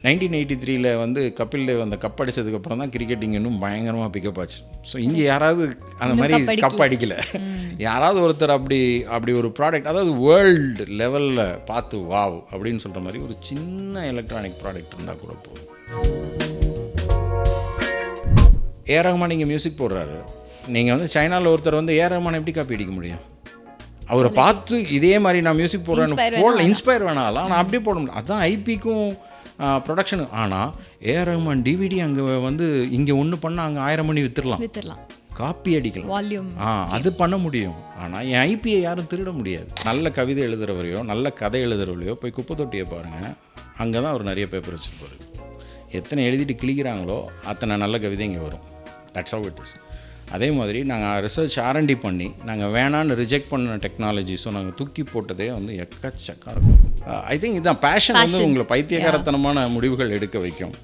1983 வந்து கபில் தேவ் அந்த கப் அடித்ததுக்கப்புறம் தான் கிரிக்கெட்டிங் இன்னும் பயங்கரமாக பிக்கப் ஆச்சு. ஸோ இங்கே யாராவது அந்த மாதிரி கப் அடிக்கலை. யாராவது ஒருத்தர் அப்படி ஒரு ப்ராடக்ட், அதாவது வேர்ல்டு லெவலில் பார்த்து வாவ் அப்படின்னு சொல்கிற மாதிரி ஒரு சின்ன எலக்ட்ரானிக் ப்ராடக்ட் இருந்தால் கூட போதும். ஏஆர் ரஹ்மான் நீங்கள் மியூசிக் போடுறாரு, நீங்கள் வந்து சைனாவில் ஒருத்தர் வந்து ஏஆர் ரஹ்மான் எப்படி காப்பி அடிக்க முடியும்? அவரை பார்த்து இதே மாதிரி நான் மியூசிக் போடுறேன்னு போடல, இன்ஸ்பயர் வேணாலும், ஆனால் அப்படியே போட முடியும். அதுதான் ஐபிக்கும் ப்ரொடக்ஷனு. ஆனால் ஏஆர் ரஹ்மான் டிவிடி அங்கே வந்து இங்கே ஒன்று பண்ணால் அங்கே 1000 மணி விற்றுடலாம், காப்பி அடிக்கலாம். அது பண்ண முடியும். ஆனால் என் ஐபியை யாரும் திருட முடியாது. நல்ல கவிதை எழுதுகிறவரையோ நல்ல கதை எழுதுகிறவரையோ போய் குப்பை தொட்டியை பாருங்கள், அங்கே தான் அவர் நிறைய பேப்பர் வச்சுருப்பார். எத்தனை எழுதிட்டு கிளிக்கிறாங்களோ அத்தனை நல்ல கவிதை இங்கே வரும். That's how it is. அதே மாதிரி நாங்கள் ரிசர்ச் R&D பண்ணி நாங்கள் வேணான்னு ரிஜெக்ட் பண்ண டெக்னாலஜிஸும் நாங்கள் தூக்கி போட்டதே வந்து எக்கச்சக்காக இருக்கும். ஐ திங்க் இதுதான் பேஷன் வந்து உங்களை பைத்தியகாரத்தனமான முடிவுகள் எடுக்க வைக்கும்.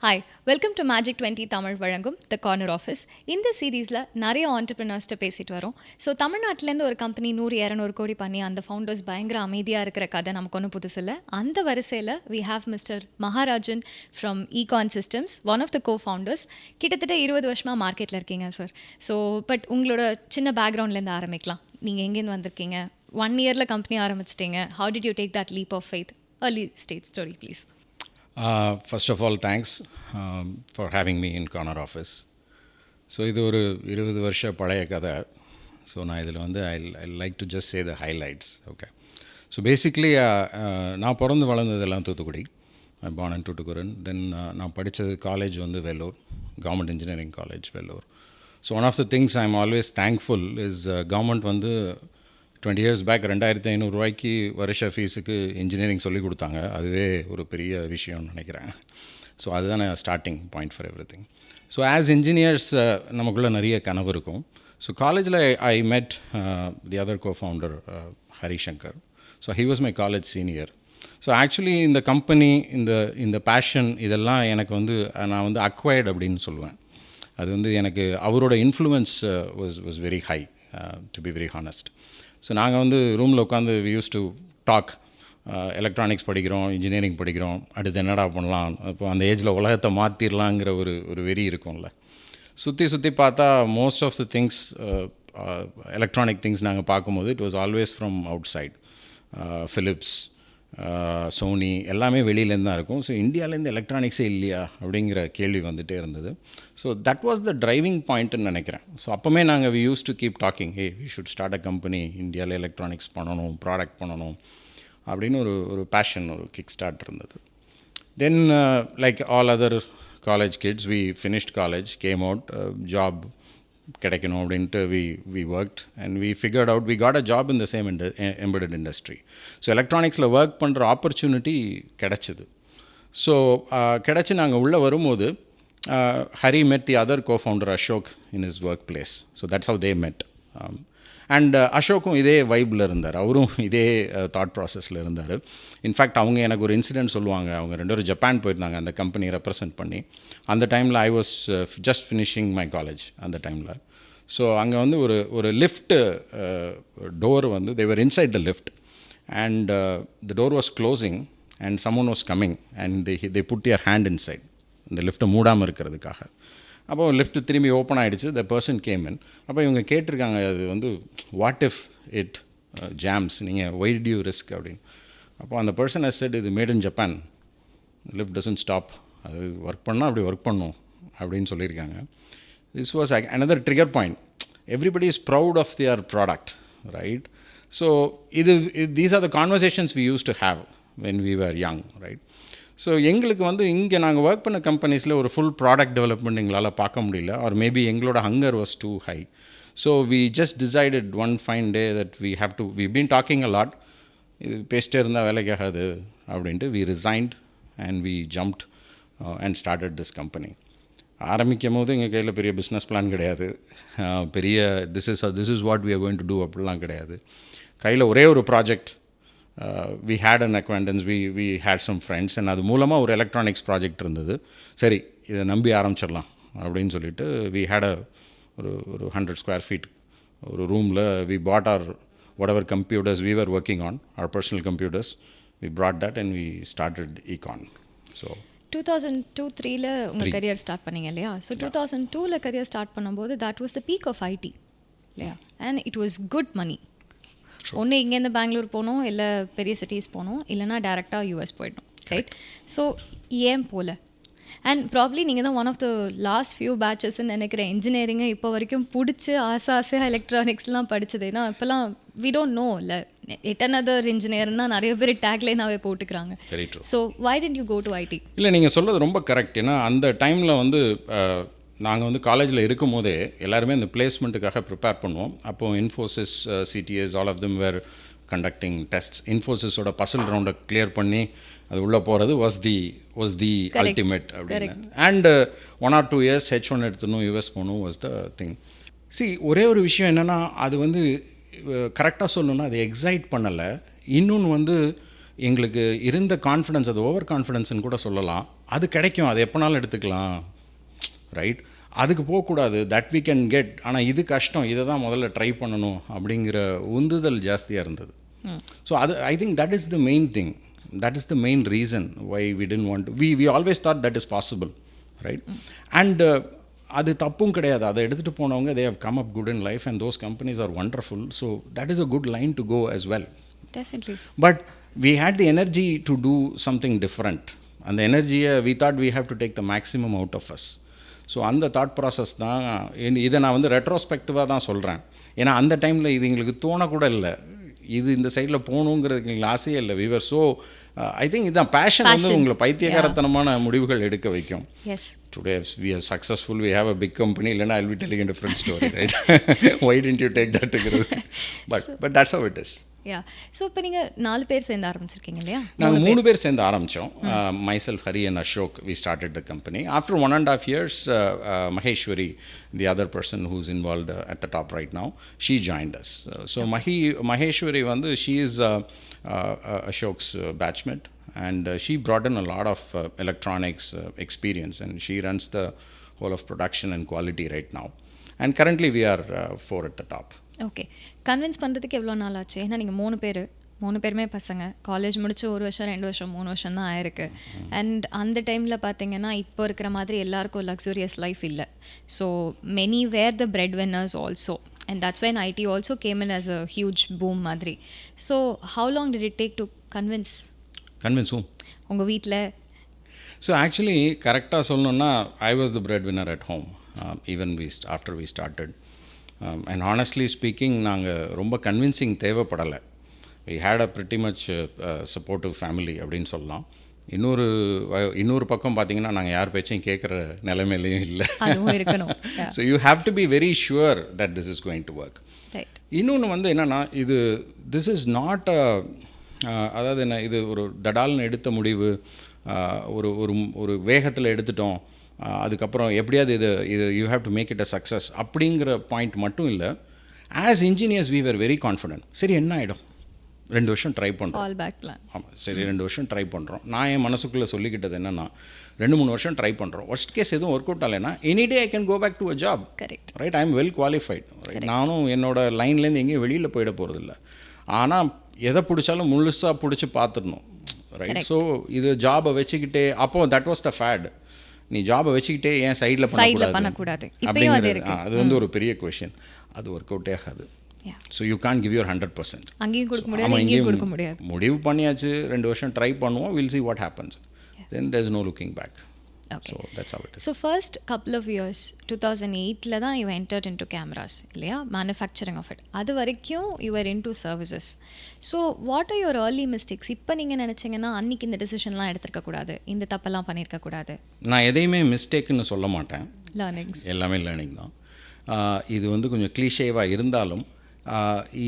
Hi, welcome to magic 20 Tamil வழங்கும் த கார்னர் ஆஃபீஸ். இந்த சீரீஸில் நிறைய ஆண்டர்பிரினர்ஸ்ட்டு பேசிட்டு வரோம். ஸோ தமிழ்நாட்டிலேருந்து ஒரு கம்பெனி 100-200 கோடி பண்ணி அந்த ஃபவுண்டர்ஸ் பயங்கர அமைதியாக இருக்கிற கதை நமக்கு ஒன்றும் புதுசு இல்லை. அந்த வரிசையில் we have mister Maharajan from econ systems, one of the co-founders. கிட்டத்தட்ட 20 வருஷமாக மார்க்கெட்டில் இருக்கீங்க சார். ஸோ பட் உங்களோட சின்ன பேக்ரவுண்ட்லேருந்து ஆரம்பிக்கலாம். நீங்கள் எங்கேருந்து வந்திருக்கீங்க? 1 இயரில் கம்பெனி ஆரம்பிச்சிட்டிங்க. How did you take that leap of faith? early stage story please. First of all, thanks for having me in corner office. So இது ஒரு 20 வருஷ பழைய கதை. ஸோ நான் இதில் வந்து I like to just say the highlights. Okay, so basically நான் பிறந்து வளர்ந்ததெல்லாம் தூத்துக்குடி. ஐ பார்ன் இன் தூத்துக்குடன். தென் நான் படித்தது காலேஜ் வந்து Vellore, government engineering college Vellore. So one of the things I am always thankful is government வந்து 20 years பேக் 2500 ரூபாய்க்கு வருஷ ஃபீஸுக்கு இன்ஜினியரிங் சொல்லி கொடுத்தாங்க. அதுவே ஒரு பெரிய விஷயம்னு நினைக்கிறேன். ஸோ அதுதான் starting point for every thing. So as engineers நமக்குள்ளே நிறைய கனவு இருக்கும். ஸோ காலேஜில் ஐ மெட் the other co-founder Harishankar. So he was my college senior. So actually இந்த கம்பெனி இந்த பேஷன் இதெல்லாம் எனக்கு வந்து நான் வந்து அக்வயர்ட் அப்படின்னு சொல்லுவேன். அது வந்து எனக்கு அவரோட influence was very high, to be very honest. So நாங்கள் வந்து ரூமில் உட்காந்து we use to talk. Electronics படிக்கிறோம், இன்ஜினியரிங் படிக்கிறோம், அடுத்து என்னடா பண்ணலாம், இப்போ அந்த ஏஜில் உலகத்தை மாற்றிடலாங்கிற ஒரு வெறி இருக்கும்ல. சுற்றி பார்த்தா most of the things electronic things நாங்கள் பார்க்கும்போது it was always from outside. Philips, Sony எல்லாமே வெளியிலேருந்து தான் இருக்கும். ஸோ இந்தியாவிலேருந்து எலக்ட்ரானிக்ஸே இல்லையா அப்படிங்கிற கேள்வி வந்துகிட்டே இருந்தது. So that was the driving பாயிண்ட்டுன்னு நினைக்கிறேன். ஸோ அப்போமே நாங்கள் we use to keep talking, hey we should start a company, இந்தியாவில் எலக்ட்ரானிக்ஸ் பண்ணணும், ப்ராடக்ட் பண்ணணும் அப்படின்னு ஒரு பேஷன், ஒரு கிக் ஸ்டார்ட் இருந்தது. Then like all other college kids we finished college, came out, job கிடைக்கணும் அப்படின்ட்டு we worked and we figured out we got a job in the same embedded industry. So எலக்ட்ரானிக்ஸில் work பண்ணுற opportunity கிடச்சிது. So கிடச்சி நாங்கள் உள்ளே வரும்போது Hari met the other co-founder Ashok in his workplace. So that's how they met. And அசோக்கும் இதே வைப்பில் இருந்தார், அவரும் இதே தாட் ப்ராசஸில் இருந்தார். இன்ஃபேக்ட் அவங்க எனக்கு ஒரு இன்சிடென்ட் சொல்லுவாங்க. அவங்க 2 பேரும் ஜப்பான் போயிருந்தாங்க அந்த கம்பெனியை ரெப்ரசன்ட் பண்ணி. அந்த டைமில் I was just finishing my college அந்த டைமில். ஸோ அங்கே வந்து ஒரு லிஃப்ட் டோர் வந்து they were inside the lift and the door was closing and someone was coming and they put their hand inside இந்த லிஃப்ட்டை மூடாமல் இருக்கிறதுக்காக. அப்போ லிஃப்ட்டு திரும்பி ஓப்பன் ஆகிடுச்சு. த பர்சன் கேம் இன். அப்போ இவங்க கேட்டிருக்காங்க, அது வந்து வாட் இஃப் இட் ஜாம்ஸ், நீங்கள் ஒய் டிட் யூ ரிஸ்க் அப்படின்னு. அப்போ அந்த பர்சன் ஹஸ் செட், இது made in Japan, lift doesn't stop, அது ஒர்க் பண்ணால் அப்படி ஒர்க் பண்ணும் அப்படின்னு சொல்லியிருக்காங்க. This was another trigger point. Everybody is proud of their product, right? So these are the conversations we used to have when we were young, right? So எங்களுக்கு வந்து இங்கே நாங்கள் ஒர்க் பண்ண கம்பெனிஸில் ஒரு ஃபுல் ப்ராடக்ட் டெவலப்மெண்ட் எங்களால் பார்க்க முடியல, ஆர் மேபி எங்களோட hunger was too high. So we just decided one fine day that we been talking a lot, இது பேசிட்டே இருந்தால் வேலைக்காகாது அப்படின்ட்டு we resigned and we jumped and started this company. ஆரம்பிக்கும் போது எங்கள் கையில் பெரிய பிஸ்னஸ் பிளான் கிடையாது, பெரிய this is what we are going to do அப்படிலாம் கிடையாது. கையில் ஒரே ஒரு project, we had an acquaintance, we had some friends, and அது மூலமாக ஒரு எலக்ட்ரானிக்ஸ் ப்ராஜெக்ட் இருந்தது. சரி, இதை நம்பி ஆரம்பிச்சிடலாம் அப்படின்னு சொல்லிட்டு we had a ஒரு 100 ஸ்கொயர் ஃபீட் ஒரு ரூமில் we put or whatever computers we were working on, our personal computers, we brought that and we started econ. So 2002-3ல உங்கள் கரியர் ஸ்டார்ட் பண்ணீங்க இல்லையா? ஸோ 2002ல கரியர் ஸ்டார்ட் பண்ணும்போது that was the peak of IT இல்லையா? And it was good money. ஒன்று இங்கேருந்து பெங்களூர் போகணும், இல்லை பெரிய சிட்டிஸ் போகணும், இல்லைனா டேரெக்டாக யூஎஸ் போயிடணும், ரைட்? ஸோ ஏன் போகல? அண்ட் ப்ராப்ளி நீங்கள் தான் one of the last few பேட்சஸ்ன்னு நினைக்கிறேன் இன்ஜினியரிங்கை இப்போ வரைக்கும் பிடிச்சி ஆசையாக எலக்ட்ரானிக்ஸ்லாம் படித்தது. ஏன்னா இப்போலாம் வி டோன்ட் நோ இல்லை எட் அனதர் இன்ஜினியர்னா நிறைய பேர் டேக்லைனாகவே போட்டுக்கிறாங்க. So why didn't you go to IT? இல்லை, நீங்கள் சொல்கிறது ரொம்ப கரெக்ட். ஏன்னா அந்த டைமில் வந்து நாங்கள் வந்து காலேஜில் இருக்கும் போதே எல்லாருமே இந்த பிளேஸ்மெண்ட்டுக்காக ப்ரிப்பேர் பண்ணுவோம். அப்போது Infosys, CTS, all of them were conducting tests. இன்ஃபோசிஸோட பசில் ரவுண்டை கிளியர் பண்ணி அது உள்ளே போகிறது வாஸ் தி அல்டிமேட் அப்படின்னு. அண்ட் 1 or 2 years H1 எடுத்துணும், யூஎஸ் போகணும் வாஸ் த திங். ஒரே ஒரு விஷயம் என்னென்னா, அது வந்து கரெக்டாக சொல்லணுன்னா அது எக்ஸைட் பண்ணலை. இன்னொன்று வந்து எங்களுக்கு இருந்த கான்ஃபிடென்ஸ், அது ஓவர் கான்ஃபிடென்ஸ்னு கூட சொல்லலாம். அது கிடைக்கும், அது எப்போனாலும் எடுத்துக்கலாம், ரைட்? அதுக்கு போகக்கூடாது, தட் வி கேன் கெட். ஆனால் இது கஷ்டம், இதை தான் முதல்ல ட்ரை பண்ணணும் அப்படிங்கிற உந்துதல் ஜாஸ்தியாக இருந்தது. ஸோ அது I think that is the main thing. That is the main reason why we didn't want to. We always thought that is possible, right? And அது தப்பும் கிடையாது. அதை எடுத்துகிட்டு போனவங்க they have come up good in life and those companies are wonderful. So that is a good line to go as well. Definitely. But we had the energy to do something different. And the energy, we thought we have to take the maximum out of us. So அந்த thought process தான். இதை நான் வந்து ரெட்ரோஸ்பெக்டிவாக தான் சொல்கிறேன். ஏன்னா அந்த டைமில் இது எங்களுக்கு தோணக்கூட இல்லை, இது இந்த சைடில் போகணுங்கிறதுக்கு எங்களுக்கு ஆசையே இல்லை. We were so I think இதுதான் பேஷன் வந்து உங்களை பைத்தியகாரத்தனமான முடிவுகள் எடுக்க வைக்கும். Today we are successful, we have a big company, இல்லைனா I'll be telling a different story, right? Why didn't you take that? But that's how it is. Yeah. So இப்போ நீங்கள் 4 பேர் சேர்ந்து ஆரம்பிச்சிருக்கீங்க இல்லையா? நாங்கள் 3 பேர் சேர்ந்து ஆரம்பித்தோம். myself, Hari and Ashok, we started the company. After 1.5 years, Maheshwari, the other person who's involved at the top right now, she joined us. So Maheshwari வந்து she is Ashok's batchmate, and she brought in a lot of electronics experience, and she runs the whole of production and quality right now. And currently we are 4 at the top. Okay. Convince பண்ணுறதுக்கு எவ்வளோ நாள் ஆச்சு? ஏன்னா நீங்கள் 3 பேருமே பசங்க, college முடிச்சு 1 வருஷம் 2 வருஷம் 3 வருஷம் தான் ஆயிருக்கு. அண்ட் அந்த டைமில் பார்த்தீங்கன்னா இப்போ இருக்கிற மாதிரி எல்லாருக்கும் லக்ஸூரியஸ் லைஃப் இல்லை. So many were the bread winners also, and that's when IT also came in as a huge boom மாதிரி. So how long did it take to convince உங்கள் வீட்டில்? ஸோ ஆக்சுவலி கரெக்டாக சொல்லணுன்னா I was the bread winner at home even after we started. And honestly speaking நாங்கள் ரொம்ப convincing தேவைப்படலை. We had a pretty much supportive family அப்படின்னு சொல்லலாம். இன்னொரு பக்கம் பார்த்தீங்கன்னா நாங்கள் யார் பேச்சையும் கேட்குற நிலைமையிலையும் இல்லை. So you have to be very sure that this is going to work. இன்னொன்று வந்து என்னென்னா, திஸ் இஸ் நாட் அதாவது என்ன, இது ஒரு தடால்னு எடுத்த முடிவு, ஒரு வேகத்தில் எடுத்துட்டோம், அதுக்கப்புறம் எப்படியாவது இது you have to make it a success அப்படிங்கிற பாயிண்ட் மட்டும் இல்லை. As engineers we were very confident. சரி, என்ன ஆகிடும், 2 வருஷம் ட்ரை பண்ணுறோம். ஆமாம், சரி 2 வருஷம் ட்ரை பண்ணுறோம். நான் என் மனசுக்குள்ளே சொல்லிக்கிட்டது என்னென்னா, 2-3 வருஷம் ட்ரை பண்ணுறோம். ஒர்ஸ்ட் கேஸ் எதுவும் ஒர்க் அவுட் ஆகலைன்னா any day I can go back to a job, right? I am well qualified, right? நானும் என்னோட லைன்லேருந்து எங்கேயும் வெளியில் போயிட போகிறதில்ல. ஆனால் எதை பிடிச்சாலும் முழுசாக பிடிச்சி பார்த்துடணும், ரைட்? ஸோ இது ஜாபை வச்சுக்கிட்டே, அப்போது தட் வாஸ் த ஃபேட். நீ ஜாபை வச்சுக்கிட்டே ஏன் சைடில் பண்ணக்கூடாது அப்படிங்கிறது அது வந்து ஒரு பெரிய கொஷின். அது ஒர்க் அவுட்டே ஆகாது. So you can't give your 100%. அங்கேயும் முடிவு பண்ணியாச்சு, 2 வருஷம் ட்ரை பண்ணுவோம், will see what happens, then there is no looking back. Okay. So that's how it is. So first couple of years 2008 தான் you entered into cameras இல்லையா, manufacturing of it. அது வரைக்கும் you were into services. So what are your early mistakes? இப்போ நீங்கள் நினச்சிங்கன்னா அன்றைக்கி இந்த டெசிஷன்லாம் எடுத்துருக்க கூடாது, இந்த தப்பெல்லாம் பண்ணியிருக்க கூடாது. நான் எதையுமே மிஸ்டேக்குன்னு சொல்ல மாட்டேன், லேர்னிங்ஸ் எல்லாமே லேர்னிங் தான். இது வந்து கொஞ்சம் கிளீஷேவாக இருந்தாலும்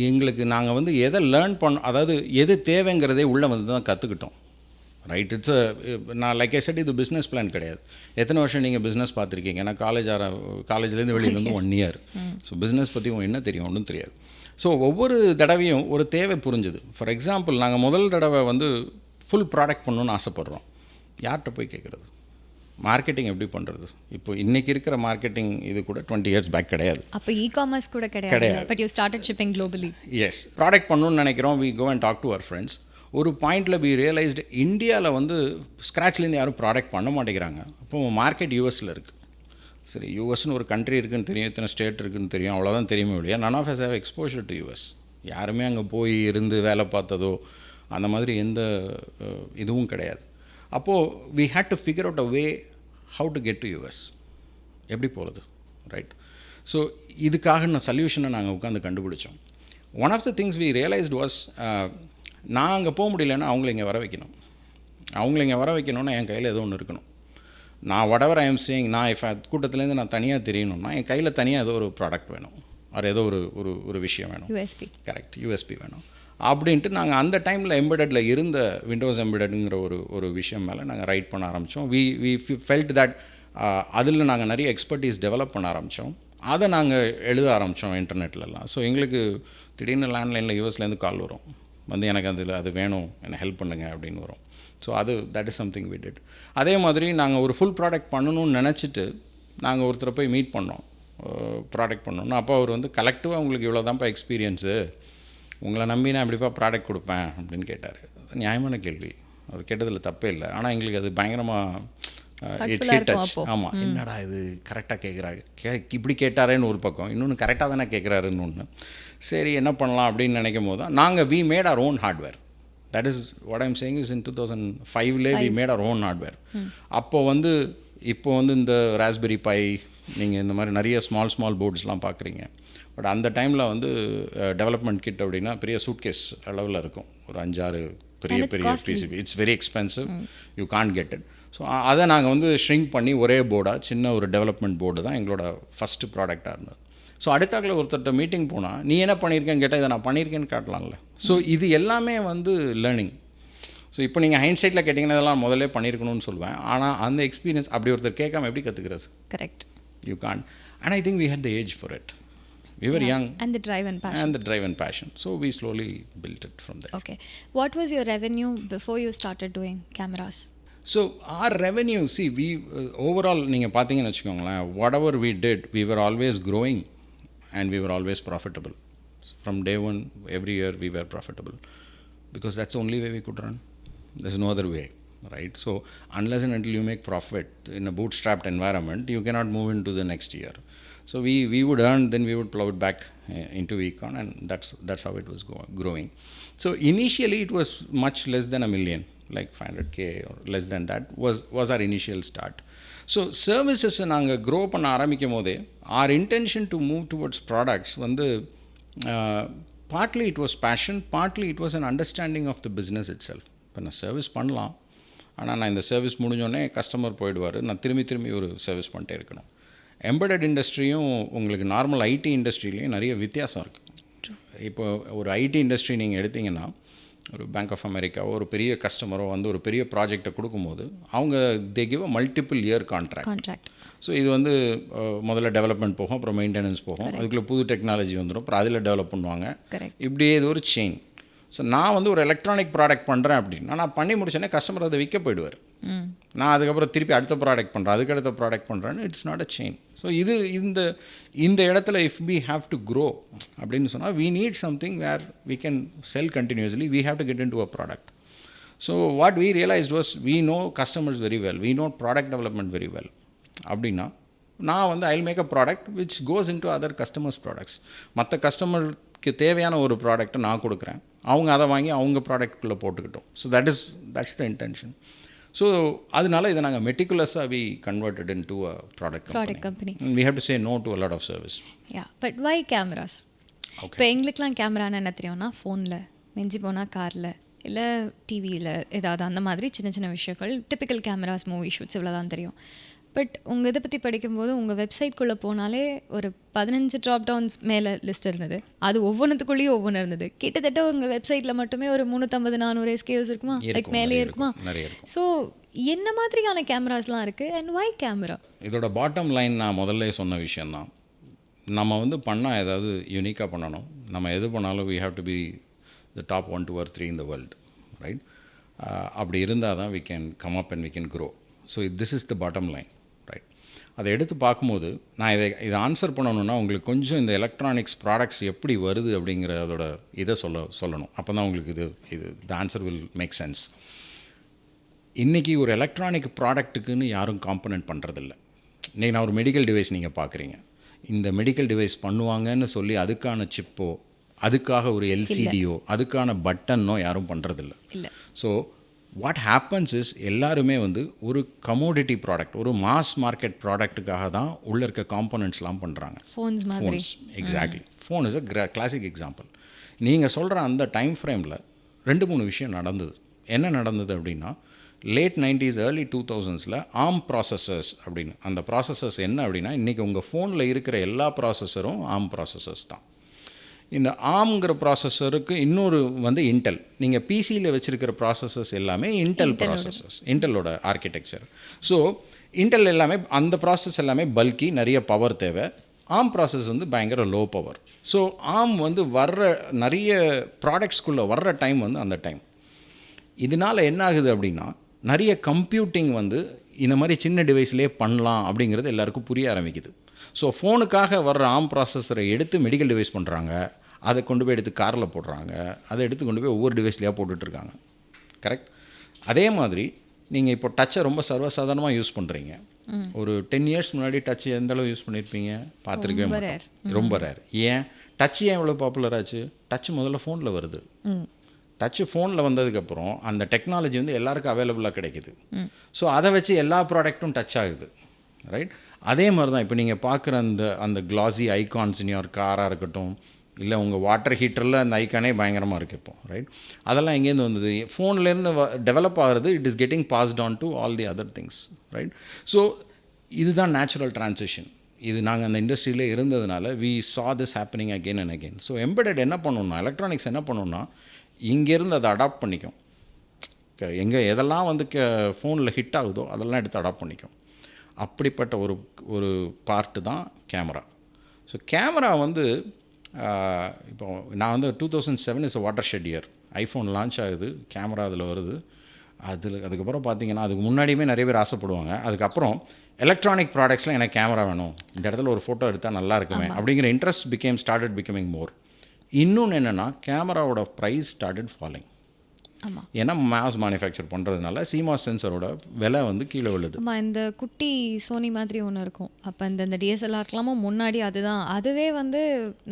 எங்களுக்கு நாங்கள் வந்து எதை லேர்ன் அதாவது எது தேவைங்கிறதே உள்ளே வந்து தான் கற்றுக்கிட்டோம், ரைட்? நான் லைக் ஐ செட், இது பிஸ்னஸ் பிளான் கிடையாது. எத்தனை வருஷம் நீங்கள் பிஸ்னஸ் பார்த்துருக்கீங்க? ஏன்னா காலேஜ்லேருந்து வெளியில் வந்து 1 year. ஸோ பிஸ்னஸ் பற்றி என்ன தெரியும்? ஒன்றும் தெரியாது. ஸோ ஒவ்வொரு தடவையும் ஒரு தேவை புரிஞ்சுது. ஃபார் எக்ஸாம்பிள், நாங்கள் முதல் தடவை வந்து ஃபுல் ப்ராடக்ட் பண்ணணுன்னு ஆசைப்பட்றோம். யார்கிட்ட போய் கேட்குறது? மார்க்கெட்டிங் எப்படி பண்ணுறது? இப்போ இன்றைக்கி இருக்கிற மார்க்கெட்டிங் இது கூட 20 இயர்ஸ் பேக் கிடையாது. அப்போ இ-காமர்ஸ் கூட கிடையாது. But you started shipping globally. Yes, product பண்ணணும்னு நினைக்கிறோம். We go and talk to our friends. ஒரு பாயிண்டில் வி ரியலைஸ்டு இந்தியாவில் வந்து ஸ்க்ராட்ச்லேருந்து யாரும் ப்ராடக்ட் பண்ண மாட்டேங்கிறாங்க. அப்போ மார்க்கெட் யூஎஸில் இருக்குது. சரி, யூஎஸ்னு ஒரு கண்ட்ரி இருக்குதுன்னு தெரியும், இத்தனை ஸ்டேட் இருக்குதுன்னு தெரியும், அவ்வளோதான் தெரியுமே இல்லையா. None of us have exposure to US. யாருமே அங்கே போய் இருந்து வேலை பார்த்ததோ அந்த மாதிரி எந்த இதுவும் கிடையாது. அப்போது we had to figure out a way how to get to US, எப்படி போகிறது, ரைட்? ஸோ இதுக்காக நான் சொல்யூஷனை நாங்கள் உட்காந்து கண்டுபிடிச்சோம். One of the things we realised was, நான் அங்கே போக முடியலன்னா அவங்கள இங்கே வர வைக்கணும். அவங்கள இங்கே வர வைக்கணும்னா என் கையில் ஏதோ ஒன்று இருக்கணும். நான் whatever I am saying, நான் இப்போ கூட்டத்துலேருந்து நான் தனியாக தெரியணும்னா என் கையில் தனியாக ஏதோ ஒரு ப்ராடக்ட் வேணும், அது ஏதோ ஒரு விஷயம் வேணும். யூஎஸ்பி. கரெக்ட், யூஎஸ்பி வேணும் அப்படின்ட்டு நாங்கள் அந்த டைமில் எம்பெடடில் இருந்த விண்டோஸ் எம்பெடடுங்கிற ஒரு விஷயம் மேலே நாங்கள் ரைட் பண்ண ஆரம்பித்தோம். வி ஃபெல்ட் தட் அதில் நாங்கள் நிறைய எக்ஸ்பர்டீஸ் டெவலப் பண்ண ஆரம்பித்தோம். அதை நாங்கள் எழுத ஆரம்பித்தோம் இன்டர்நெட்லலாம். ஸோ எங்களுக்கு திடீர்னு லேண்ட்லைனில் யூஎஸ்லேருந்து கால் வரும், வந்து எனக்கு அது வேணும், என்னை ஹெல்ப் பண்ணுங்க அப்படின்னு வரும். So that is something we did. அதே மாதிரி நாங்கள் ஒரு ஃபுல் ப்ராடக்ட் பண்ணணும்னு நினச்சிட்டு நாங்கள் ஒருத்தரை போய் மீட் பண்ணோம், ப்ராடக்ட் பண்ணோன்னா. அப்போ அவர் வந்து கலெக்டிவாக உங்களுக்கு இவ்வளோ தான்ப்பா எக்ஸ்பீரியன்ஸு, உங்களை நம்பி நான் எப்படிப்பா ப்ராடக்ட் கொடுப்பேன் அப்படின்னு கேட்டார். நியாயமான கேள்வி, அவர் கேட்டதில் தப்பே இல்லை. ஆனால் எங்களுக்கு அது பயங்கரமாக இட் ஹிட் டச். ஆமாம், என்னடா இது கரெக்டாக கேட்குறாரு, இப்படி கேட்டாரேன்னு ஒரு பக்கம், இன்னொன்று கரெக்டாக தானே கேட்குறாருன்னு ஒன்று. சரி என்ன பண்ணலாம் அப்படின்னு நினைக்கும் போது தான் நாங்கள் we made our own hardware. That is what I'm saying is in 2005 we made our own hardware. இப்போ வந்து இந்த ராஸ்பெரி பை, நீங்கள் இந்த மாதிரி நிறைய ஸ்மால் போர்ட்ஸ்லாம் பார்க்குறீங்க. பட் அந்த டைமில் வந்து டெவலப்மெண்ட் கிட் அப்படின்னா பெரிய சூட்கேஸ் அளவில் இருக்கும், ஒரு 5-6 பெரிய PCB. It's very expensive, you can't get it. So அதை நாங்கள் வந்து ஷ்ரிங்க் பண்ணி ஒரே போர்டாக சின்ன ஒரு டெவலப்மெண்ட் போர்டு தான் எங்களோட ஃபஸ்ட்டு ப்ராடக்டாக இருந்தது. ஸோ அடுத்தாக்கில் ஒருத்தர்கிட்ட மீட்டிங் போனால் நீ என்ன பண்ணியிருக்கேன்னு கேட்டால் இதை நான் பண்ணியிருக்கேன்னு காட்டலாம்ல. ஸோ இது எல்லாமே வந்து லேர்னிங். ஸோ இப்போ நீங்கள் ஹைண்ட்சைட்டில் கேட்டிங்கன்னா இதெல்லாம் முதல்ல பண்ணியிருக்கணும்னு சொல்லுவேன். ஆனால் அந்த எக்ஸ்பீரியன்ஸ் அப்படி ஒருத்தர் கேட்காம எப்படி கற்றுக்கிறது? Correct, you can't. And I think we had the age for it. We were young and the drive and passion. So we slowly built it from there. Okay, what was your revenue before you started doing cameras? So our revenue, see, we overall நீங்கள் பார்த்தீங்கன்னு வச்சுக்கோங்களேன், whatever we did, we were always growing and we were always profitable. From day one, every year we were profitable because that's the only way we could run. There's no other way, right? So unless and until you make profit in a bootstrapped environment, you cannot move into the next year. So we would earn, then we would plow it back into econ, and that's how it was growing. So initially it was much less than $1 million, like 500K or less than that was our initial start. So services நாங்கள் grow பண்ண ஆரம்பிக்கும் போதே our intention to move towards products வந்து partly it was passion, partly it was an understanding of the business itself. இப்போ நான் service பண்ணலாம், ஆனால் நான் இந்த சர்வீஸ் முடிஞ்சோடனே கஸ்டமர் போயிடுவார், நான் திரும்பி ஒரு சர்வீஸ் பண்ணிட்டே இருக்கணும். எம்பெடட் இண்டஸ்ட்ரியும் உங்களுக்கு நார்மல் ஐடி இண்டஸ்ட்ரியிலையும் நிறைய வித்தியாசம் இருக்குது. இப்போ ஒரு ஐடி இண்டஸ்ட்ரி நீங்கள் எடுத்திங்கன்னா, ஒரு பேங்க் ஆஃப் அமெரிக்காவோ ஒரு பெரிய கஸ்டமரோ வந்து ஒரு பெரிய ப்ராஜெக்டை கொடுக்கும்போது அவங்க they give a multiple year contract. So இது வந்து முதல்ல டெவலப்மெண்ட் போகும், அப்புறம் மெயின்டெனன்ஸ் போகும், அதுக்குள்ளே புது டெக்னாலஜி வந்துடும், அப்புறம் அதில் டெவலப் பண்ணுவாங்க. இப்படியே இது ஒரு செயின். ஸோ நான் வந்து ஒரு எலக்ட்ரானிக் ப்ராடக்ட் பண்ணுறேன் அப்படின்னா நான் பண்ணி முடிச்சோன்னே கஸ்டமர் அதை விற்க போயிடுவார். நான் அதுக்கப்புறம் திருப்பி அடுத்த ப்ராடக்ட் பண்ணுறேன், அதுக்கு அடுத்த ப்ராடக்ட் பண்ணுறேன்னு it's not a chain. So இது இந்த இடத்துல if we have to grow அப்படின்னு சொன்னால் we need something where we can sell continuously, we have to get in to a product. So what we realised was we know customers very well, we know product development very well. அப்படின்னா நான் வந்து I will make a product which goes in to other customers products. மற்ற கஸ்டமருக்கு தேவையான ஒரு ப்ராடக்ட்டை நான் கொடுக்குறேன், அவங்க அதை வாங்கி அவங்க ப்ராடக்ட்குள்ளே போட்டுக்கிட்டோம். So that's the intention. So அதனால இதை நாங்கள் மெட்டிகுலஸாக we converted in to a product company. We have to say no to a lot of service. But why cameras? இப்போ எங்களுக்குலாம் கேமரான்னு என்ன தெரியும்னா, ஃபோனில், மிஞ்சி போனால் காரில், இல்லை டிவியில் ஏதாவது அந்த மாதிரி சின்ன சின்ன விஷயங்கள், டிப்பிக்கல் கேமராஸ், மூவி ஷூட்ஸ் இவ்வளோ தான் தெரியும். பட் உங்கள் இதை பற்றி படிக்கும்போது உங்கள் வெப்சைட்குள்ளே போனாலே ஒரு 15 ட்ராப் டவுன்ஸ் மேலே லிஸ்ட் இருந்தது. அது ஒவ்வொன்றுத்துக்குள்ளேயும் ஒவ்வொன்று இருந்தது. கிட்டத்தட்ட உங்கள் வெப்சைட்டில் மட்டுமே ஒரு 350-400 SKUs இருக்குமா, லைக் மேலேயே இருக்குமா? ஸோ என்ன மாதிரியான கேமராஸ்லாம் இருக்குது அண்ட் வை கேமரா? இதோட பாட்டம் லைன் நான் முதல்ல சொன்ன விஷயந்தான். நம்ம வந்து பண்ணால் ஏதாவது யூனிக்காக பண்ணணும். நம்ம எது பண்ணாலும் we have to be the top 1, 2 or 3 in the world, right? அப்படி இருந்தால் தான் we can come up and we can grow. So this is the bottom line, right? அதை எடுத்து பார்க்கும்போது நான் இதை ஆன்சர் பண்ணணுன்னா உங்களுக்கு கொஞ்சம் இந்த எலக்ட்ரானிக்ஸ் ப்ராடக்ட்ஸ் எப்படி வருது அப்படிங்கிற அதோட இதை சொல்லணும். அப்போ தான் உங்களுக்கு இது the answer will make sense. இன்றைக்கி ஒரு எலக்ட்ரானிக் ப்ராடக்ட்டுக்குன்னு யாரும் காம்பனன்ட் பண்ணுறதில்ல. இன்றைக்கி நான் ஒரு மெடிக்கல் டிவைஸ் நீங்கள் பார்க்குறீங்க, இந்த மெடிக்கல் டிவைஸ் பண்ணுவாங்கன்னு சொல்லி அதுக்கான சிப்போ, அதுக்காக ஒரு எல்சிடியோ, அதுக்கான பட்டனோ யாரும் பண்ணுறதில்ல. ஸோ வாட் ஹேப்பன்ஸ் இஸ் எல்லாருமே வந்து ஒரு கமோடிட்டி ப்ராடக்ட், ஒரு மாஸ் மார்க்கெட் ப்ராடக்ட்டுக்காக தான் உள்ளே இருக்க காம்போனன்ட்ஸ்லாம் பண்ணுறாங்க. Phones exactly. Phone is a classic example. நீங்கள் சொல்கிற அந்த டைம் ஃப்ரேமில் 2-3 விஷயம் நடந்தது. என்ன நடந்தது அப்படின்னா, late 90s early 2000s arm processors அப்படின்னு, அந்த ப்ராசஸர்ஸ் என்ன அப்படின்னா, இன்றைக்கி உங்கள் ஃபோனில் இருக்கிற எல்லா ப்ராசஸரும் ஆர்ம் ப்ராசஸர்ஸ் தான். இந்த ஆர்ம்ங்கிற ப்ராசஸருக்கு இன்னொரு வந்து இன்டெல். நீங்கள் பிசியில் வச்சுருக்கிற ப்ராசஸர்ஸ் எல்லாமே இன்டெல் ப்ராசஸர்ஸ், இன்டெலோட ஆர்கிடெக்சர். ஸோ இன்டெல் எல்லாமே அந்த ப்ராசஸ் எல்லாமே பல்கி, நிறைய பவர் தேவை. ஆர்ம் ப்ராசஸ் வந்து பயங்கர லோ பவர். ஸோ ஆர்ம் வந்து வர்ற நிறைய ப்ராடக்ட்ஸ்குள்ளே வர்ற டைம் வந்து அந்த டைம். இதனால் என்ன ஆகுது அப்படின்னா, நிறைய கம்ப்யூட்டிங் வந்து இந்த மாதிரி சின்ன டிவைஸ்லேயே பண்ணலாம் அப்படிங்கிறது எல்லாருக்கும் புரிய ஆரம்பிக்குது. ஸோ ஃபோனுக்காக வர்ற ஆர்ம் ப்ராசஸரை எடுத்து மெடிக்கல் டிவைஸ் பண்ணுறாங்க, அதை கொண்டு போய் எடுத்து காரில் போடுறாங்க, அதை எடுத்து கொண்டு போய் ஒவ்வொரு டிவைஸ்லேயே போட்டுட்ருக்காங்க. கரெக்ட்? அதே மாதிரி நீங்கள் இப்போ டச்சை ரொம்ப சர்வசாதாரணமாக யூஸ் பண்ணுறீங்க. ஒரு 10 years முன்னாடி டச் எந்தளவு யூஸ் பண்ணியிருப்பீங்க? பார்த்துருக்கவே மாட்டோம். ரொம்ப ரேர். ஏன் டச் ஏன் இவ்வளோ பாப்புலர் ஆச்சு? டச் முதல்ல ஃபோனில் வருது. டச்சு ஃபோனில் வந்ததுக்கப்புறம் அந்த டெக்னாலஜி வந்து எல்லாருக்கும் அவைலபிளாக கிடைக்குது. ஸோ அதை வச்சு எல்லா ப்ராடக்ட்டும் டச் ஆகுது, ரைட்? அதே மாதிரி தான் இப்போ நீங்கள் பார்க்குற அந்த கிளாஸி ஐகான்ஸ் இன் யுவர் காராக இருக்கட்டும், இல்லை உங்கள் வாட்டர் ஹீட்டரில் அந்த ஐக்கானே பயங்கரமாக இருக்குது இப்போ, ரைட்? அதெல்லாம் எங்கேருந்து வந்தது? ஃபோன்லேருந்து டெவலப் ஆகிறது. It is getting passed on to all the other things, right? So இதுதான் நேச்சுரல் ட்ரான்சிஷன். இது நாங்கள் அந்த இண்டஸ்ட்ரியிலே இருந்ததுனால we saw this happening again and again. So embedded என்ன பண்ணணும்னா, எலக்ட்ரானிக்ஸ் என்ன பண்ணணும்னா, இங்கேருந்து அதை அடாப்ட் பண்ணிக்கும். எங்கே எதெல்லாம் வந்து ஃபோனில் ஹிட் ஆகுதோ அதெல்லாம் எடுத்து அடாப்ட் பண்ணிக்கும். அப்படிப்பட்ட ஒரு பார்ட்டு தான் கேமரா. ஸோ கேமரா வந்து இப்போ நான் வந்து 2007 is watershed year. IPhone launch ஆகுது, கேமரா அதில் வருது. அதுக்கப்புறம் பார்த்தீங்கன்னா, அதுக்கு முன்னாடியுமே நிறைய பேர் ஆசைப்படுவாங்க. அதுக்கப்புறம் எலக்ட்ரானிக் ப்ராடக்ட்ஸில் எனக்கு கேமரா வேணும், இந்த இடத்துல ஒரு ஃபோட்டோ எடுத்தால் நல்லா இருக்குமே அப்படிங்கிற இன்ட்ரெஸ்ட் ஸ்டார்டட் பிகமிங் மோர். இன்னொன்று என்னென்னா, கேமராவோட ப்ரைஸ் ஸ்டார்டட் ஃபாலிங். ஏன்னா மாஸ் மேனுஃபேக்சர் பண்ணுறதுனால சிமாஸ் சென்சரோட விலை வந்து கீழே விழுது. இந்த குட்டி சோனி மாதிரி ஒன்று இருக்கும். அப்போ இந்த டிஎஸ்எல்ஆர்க்கெல்லாமோ முன்னாடி அதுதான். அதுவே வந்து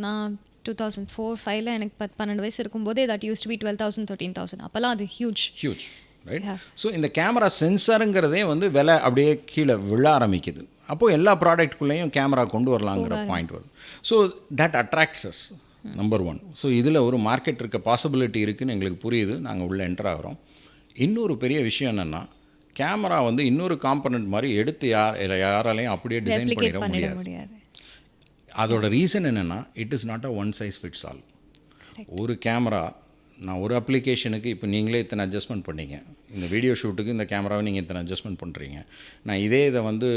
நான் 2004-05 எனக்கு 12 வயசு இருக்கும்போதே தட் யூஸ் டு பி 12,000 13,000. அப்போல்லாம் அது ஹியூஜ், ரைட்? ஸோ இந்த கேமரா சென்சருங்கிறதே வந்து விலை அப்படியே கீழே விழ ஆரம்பிக்குது. அப்போது எல்லா ப்ராடக்ட்குள்ளேயும் கேமரா கொண்டு வரலாங்கிற பாயிண்ட் வரும். So that attracts us, number 1. So இதில் ஒரு மார்க்கெட் இருக்க பாசிபிலிட்டி இருக்குதுன்னு எங்களுக்கு புரியுது. நாங்கள் உள்ளே என்டர் ஆகிறோம். இன்னொரு பெரிய விஷயம் என்னென்னா, கேமரா வந்து இன்னொரு காம்பனண்ட் மாதிரி எடுத்து யாராலையும் அப்படியே டிசைன் பண்ணிட முடியாது. அதோட ரீசன் என்னென்னா, it is not a one size fits all. ஒரு கேமரா, நான் ஒரு அப்ளிகேஷனுக்கு இப்போ நீங்களே இத்தனை அட்ஜஸ்ட்மெண்ட் பண்ணீங்க, இந்த வீடியோ ஷூட்டுக்கு இந்த கேமராவை நீங்கள் இத்தனை அட்ஜஸ்ட்மெண்ட் பண்ணுறீங்க. நான் இதை வந்து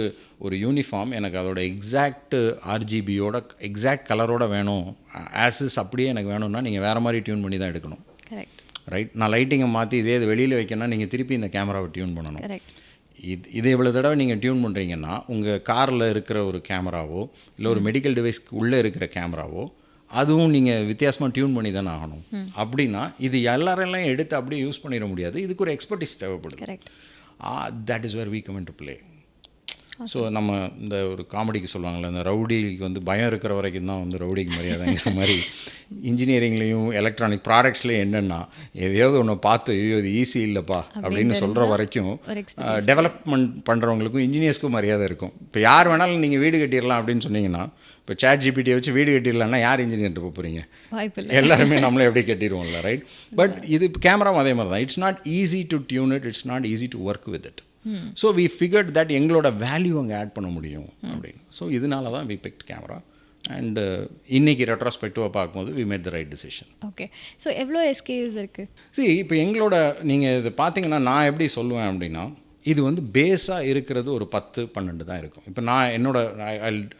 ஒரு யூனிஃபார்ம் எனக்கு அதோட எக்ஸாக்ட் ஆர்ஜிபியோட எக்ஸாக்ட் கலரோட வேணும், ஆஸஸ் அப்படியே எனக்கு வேணும்னா நீங்கள் வேறு மாதிரி டியூன் பண்ணி தான் எடுக்கணும், ரைட்? நான் லைட்டிங்கை மாற்றி இது வெளியில் வைக்கணும்னா நீங்கள் திருப்பி இந்த கேமராவை டியூன் பண்ணணும். இது இவ்வளோ தடவை நீங்கள் டியூன் பண்ணுறீங்கன்னா, உங்கள் காரில் இருக்கிற ஒரு கேமராவோ இல்லை ஒரு மெடிக்கல் டிவைஸ்க்கு உள்ளே இருக்கிற கேமராவோ அதுவும் நீங்கள் வித்தியாசமாக டியூன் பண்ணி தானே ஆகணும். அப்படின்னா இது எல்லாரெல்லாம் எடுத்து அப்படியே யூஸ் பண்ணிட முடியாது. இதுக்கு ஒரு எக்ஸ்பர்டிஸ் தேவைப்படுது. That is where we come in to play. So நம்ம இந்த ஒரு காமெடிக்கு சொல்லுவாங்கள்ல, இந்த ரவுடிக்கு வந்து பயம் இருக்கிற வரைக்கும் தான் வந்து ரவுடிக்கு மரியாதைங்கிற மாதிரி இன்ஜினியரிங்லேயும் எலக்ட்ரானிக் ப்ராடக்ட்ஸ்லேயும் என்னென்னா, எதையாவது ஒன்று பார்த்து ஐயோ இது ஈஸி இல்லைப்பா அப்படின்னு சொல்கிற வரைக்கும் டெவலப்மெண்ட் பண்ணுறவங்களுக்கும் இன்ஜினியர்ஸ்க்கும் மரியாதை இருக்கும். இப்போ யார் வேணாலும் நீங்கள் வீடு கட்டிடலாம் அப்படின்னு சொன்னீங்கன்னா, இப்போ ChatGPT வச்சு வீடு கட்டிடலாம்னா யார் இன்ஜினியர்ட்டு போகிறீங்க? எல்லாருமே நம்மளே எப்படி கட்டிடுவோம்ல, ரைட்? பட் இது கேமராவும் அதே மாதிரி தான். It's not easy to tune it, it's not easy to work with it. So we figured that எங்களோட வேல்யூ அங்கே ஆட் பண்ண முடியும் அப்படின்னு. ஸோ இதனால தான் வி பிக்ட் கேமரா. அண்ட் இன்றைக்கி ரெட்ரோஸ்பெக்டிவாக பார்க்கும்போது we made the right decision. Okay. So எவ்வளோ எஸ்கேஸ் இருக்குது? இப்போ எங்களோட நீங்கள் இது பார்த்தீங்கன்னா, நான் எப்படி சொல்லுவேன் அப்படின்னா, இது வந்து பேஸாக இருக்கிறது ஒரு 10-12 தான் இருக்கும். இப்போ நான் என்னோட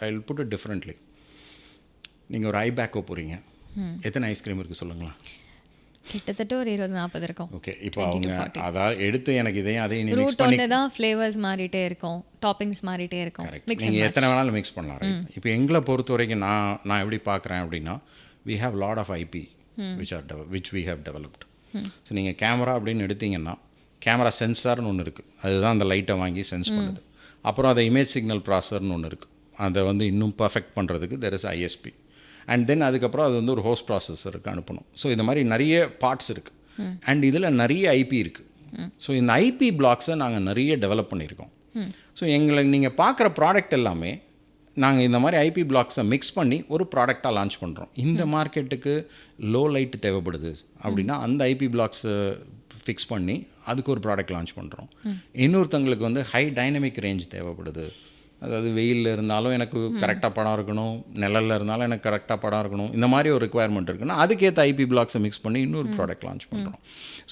ஐ புட் இட் டிஃப்ரெண்ட்லி. நீங்கள் ஒரு ஐபேக்கோ போகிறீங்க, எத்தனை ஐஸ்கிரீம் இருக்குது சொல்லுங்களேன்? கிட்டத்தட்ட ஒரு 20-40 இருக்கும். ஓகே, இப்போ அவங்க அதாவது எடுத்து எனக்கு இதையும் அதையும் நீ மிக்ஸ் ரூட் பண்ணி ஒன்று தான் ஃப்ளேவர்ஸ் மாறிட்டே இருக்கும், டாப்பிங்ஸ் மாறிட்டே இருக்கும். மிக்ஸ் நீங்கள் எத்தனை வேணாலும் மிக்ஸ் பண்ணலாம். ரைட். இப்போ எங்களை பொறுத்த வரைக்கும் நான் எப்படி பார்க்குறேன் அப்படின்னா, we have lot of IP which we have developed. So நீங்கள் கேமரா அப்படின்னு எடுத்தீங்கன்னா, கேமரா சென்சார்னு ஒன்று இருக்குது, அதுதான் அந்த லைட்டை வாங்கி சென்ஸ் பண்ணுது. அப்புறம் அதை இமேஜ் சிக்னல் ப்ராசர்னு ஒன்று இருக்குது, அதை வந்து இன்னும் பர்ஃபெக்ட் பண்ணுறதுக்கு there is ISP. And then அதுக்கப்புறம் அது வந்து ஒரு ஹோஸ்ட் ப்ராசஸருக்கு அனுப்பணும். ஸோ இந்த மாதிரி நிறைய பார்ட்ஸ் இருக்குது. அண்ட் இதில் நிறைய ஐபி இருக்குது. ஸோ இந்த ஐபி பிளாக்ஸை நாங்கள் நிறைய டெவலப் பண்ணியிருக்கோம். ஸோ எங்களை நீங்கள் பார்க்குற ப்ராடக்ட் எல்லாமே நாங்கள் இந்த மாதிரி ஐபி பிளாக்ஸை மிக்ஸ் பண்ணி ஒரு ப்ராடக்டாக லான்ச் பண்ணுறோம். இந்த மார்க்கெட்டுக்கு லோ லைட் தேவைப்படுது அப்படின்னா அந்த ஐபி பிளாக்ஸை ஃபிக்ஸ் பண்ணி அதுக்கு ஒரு ப்ராடக்ட் லான்ச் பண்ணுறோம். இன்னொருத்தங்களுக்கு வந்து ஹை டைனமிக் ரேஞ்ச் தேவைப்படுது, அதாவது வெயிலில் இருந்தாலும் எனக்கு கரெக்டாக படம் இருக்கணும், நிழலில் இருந்தாலும் எனக்கு கரெக்டாக படம் இருக்கணும், இந்த மாதிரி ஒரு ரிக்குவயர்மெண்ட் இருக்குன்னா அதுக்கேற்ற ஐபி பிளாக்ஸை மிக்ஸ் பண்ணி இன்னொரு ப்ராடக்ட் லான்ச் பண்ணுறோம்.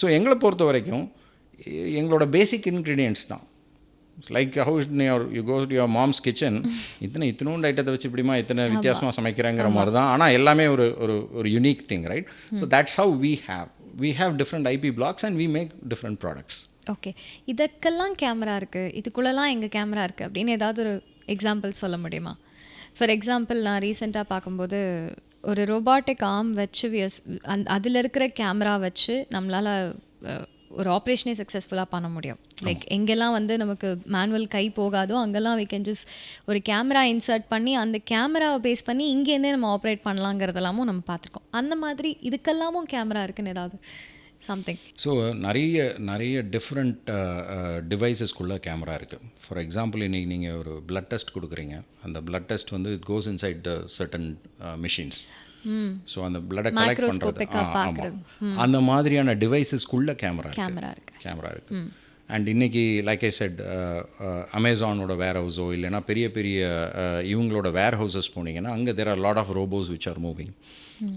ஸோ எங்களை பொறுத்த வரைக்கும் எங்களோட பேசிக் இன்க்ரீடியன்ட்ஸ் தான். Like how you go to your mom's kitchen, இத்தனோண்டு ஐட்டத்தை வச்சு இப்படிமா இத்தனை வித்தியாசமாக சமைக்கிறேங்கிற மாதிரி தான். ஆனால் எல்லாமே ஒரு ஒரு ஒரு unique thing, right? So that's how we have different IP blocks and we make different products. Okay, இதற்கெல்லாம் கேமரா இருக்குது, இதுக்குள்ளெல்லாம் எங்கள் கேமரா இருக்குது அப்படின்னு ஏதாவது ஒரு எக்ஸாம்பிள் சொல்ல முடியுமா? ஃபார் எக்ஸாம்பிள், நான் ரீசெண்டாக பார்க்கும்போது ஒரு ரோபாட்டிக் ஆர்ம் வச்சு அதில் இருக்கிற கேமரா வச்சு நம்மளால் ஒரு ஆப்ரேஷனே சக்ஸஸ்ஃபுல்லாக பண்ண முடியும். லைக் எங்கெல்லாம் வந்து நமக்கு மேனுவல் கை போகாதோ அங்கெல்லாம் we can just ஒரு கேமரா இன்சர்ட் பண்ணி அந்த கேமராவை பேஸ் பண்ணி இங்கேருந்தே நம்ம ஆப்ரேட் பண்ணலாங்கிறதெல்லாமும் நம்ம பார்த்துருக்கோம். அந்த மாதிரி இதுக்கெல்லாமும் கேமரா இருக்குன்னு ஏதாவது சம்திங்? ஸோ நிறைய டிஃப்ரெண்ட் டிவைசஸ்க்குள்ளே கேமரா இருக்குது. ஃபார் எக்ஸாம்பிள், இன்றைக்கி நீங்கள் ஒரு பிளட் டெஸ்ட் கொடுக்குறீங்க, அந்த பிளட் டெஸ்ட் வந்து it goes inside certain machines. So அந்த பிளட்டை கலெக்ட் பண்ணுறது, அந்த மாதிரியான டிவைசஸ்க்குள்ளே கேமரா இருக்குது. அண்ட் இன்றைக்கி லைக் ஐ செட், அமேசானோட வேர் ஹவுஸோ இல்லைனா பெரிய பெரிய இவங்களோட வேர் ஹவுசஸ் போனீங்கன்னா அங்கே there are lot of robots which are moving.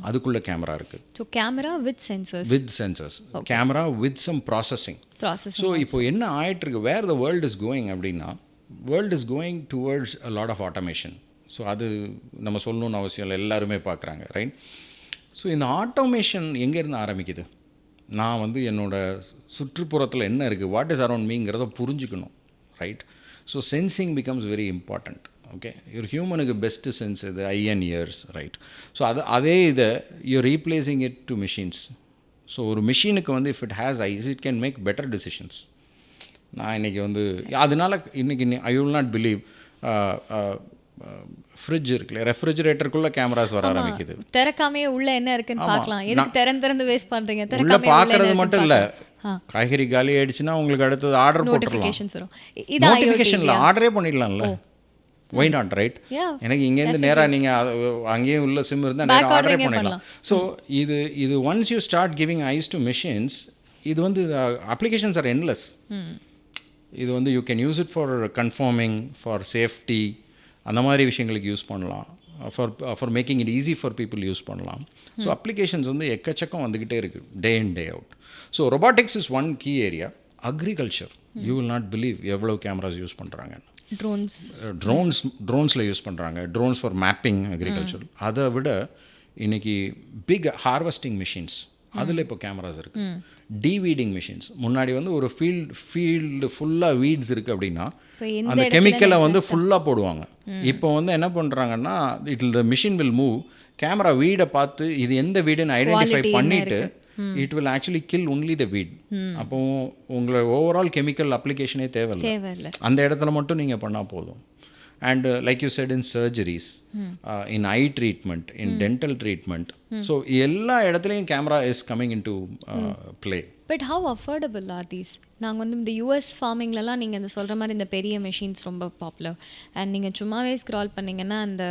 அதுக்குள்ளே கேமரா இருக்குது. So camera with sensors, camera with some processing. So இப்போ என்ன ஆகிட்டுருக்கு, where the world is going அப்படின்னா, world is going towards a lot of automation. So அது நம்ம சொல்லணும்னு அவசியம் இல்லை, எல்லாருமே பார்க்குறாங்க, ரைட்? ஸோ இந்த ஆட்டோமேஷன் எங்கேருந்து ஆரம்பிக்குது? நான் வந்து என்னோடய சுற்றுப்புறத்தில் என்ன இருக்குது, வாட் இஸ் அரௌண்ட் மீங்கிறத புரிஞ்சுக்கணும், right? So sensing becomes very important. Okay, ஒரு ஹியூமனுக்கு பெஸ்ட்டு சென்ஸ் இது eye and ears, right? So அதே இதை you're replacing it to machines. So ஒரு மிஷினுக்கு வந்து if it has eyes it can make better decisions. நான் இன்றைக்கி வந்து அதனால் இன்றைக்கி I will not believe fridge இருக்குல்ல, ரெஃப்ரிஜரேட்டருக்குள்ளே கேமராஸ் வர ஆரம்பிக்குது. திறக்காமையே உள்ள என்ன இருக்குன்னு பார்க்கலாம். எதுக்கு திறந்து வேஸ்ட் பண்ணுறீங்க? உள்ள பார்க்கறது மட்டும் இல்லை, காய்கறி காலி ஆயிடுச்சுன்னா உங்களுக்கு அடுத்தது ஆர்டர் போட்டுடலாம். நோட்டிஃபிகேஷனில் ஆர்டரே பண்ணிடலாம்ல, ஒய் நாட், ரைட்? எனக்கு இங்கேருந்து நேராக நீங்கள் அங்கேயும் உள்ள சிம் இருந்தால் நேராக ஆர்டரே பண்ணிடலாம். ஸோ இது once you start giving eyes to machines, இது வந்து அப்ளிகேஷன்ஸ் ஆர் என்லெஸ். இது வந்து you can use it for conforming, for safety, அந்த மாதிரி விஷயங்களுக்கு யூஸ் பண்ணலாம். For making it easy for people use பண்ணலாம். ஸோ அப்ளிகேஷன்ஸ் வந்து எக்கச்சக்கம் வந்துக்கிட்டே இருக்குது, day in day out. So robotics is one key area. Agriculture, you will not believe எவ்வளோ கேமராஸ் யூஸ் பண்ணுறாங்க. ட்ரோன்ஸில் யூஸ் பண்ணுறாங்க, ட்ரோன்ஸ் ஃபார் மேப்பிங் அக்ரிகல்ச்சர். அதை விட இன்றைக்கி பிக் ஹார்வெஸ்டிங் மிஷின்ஸ், அதில் இப்போ கேமராஸ் இருக்குது. டீவீடிங் மிஷின்ஸ், முன்னாடி வந்து ஒரு ஃபீல்டு ஃபுல்லாக வீட்ஸ் இருக்குது அப்படின்னா அந்த கெமிக்கலை வந்து ஃபுல்லாக போடுவாங்க. இப்போ வந்து என்ன பண்ணுறாங்கன்னா, the machine will move, camera வீடை பார்த்து இது எந்த வீடுன்னு ஐடென்டிஃபை பண்ணிவிட்டு it will actually kill only the weed. அப்போ உங்களை ஓவரால் கெமிக்கல் அப்ளிகேஷனே தேவையில்லை, அந்த இடத்துல மட்டும் நீங்கள் பண்ணால் போதும். And like you said, in surgeries, in eye treatment, in dental treatment, so எல்லா இடத்துலையும் camera is coming into play. But how affordable are these? நாங்கள் வந்து இந்த யூஎஸ் ஃபார்மிங்லலாம் நீங்கள் இந்த சொல்கிற மாதிரி இந்த பெரிய மெஷின்ஸ் ரொம்ப பாப்புலர். அண்ட் நீங்கள் சும்மாவே ஸ்க்ரால் பண்ணிங்கன்னா அந்த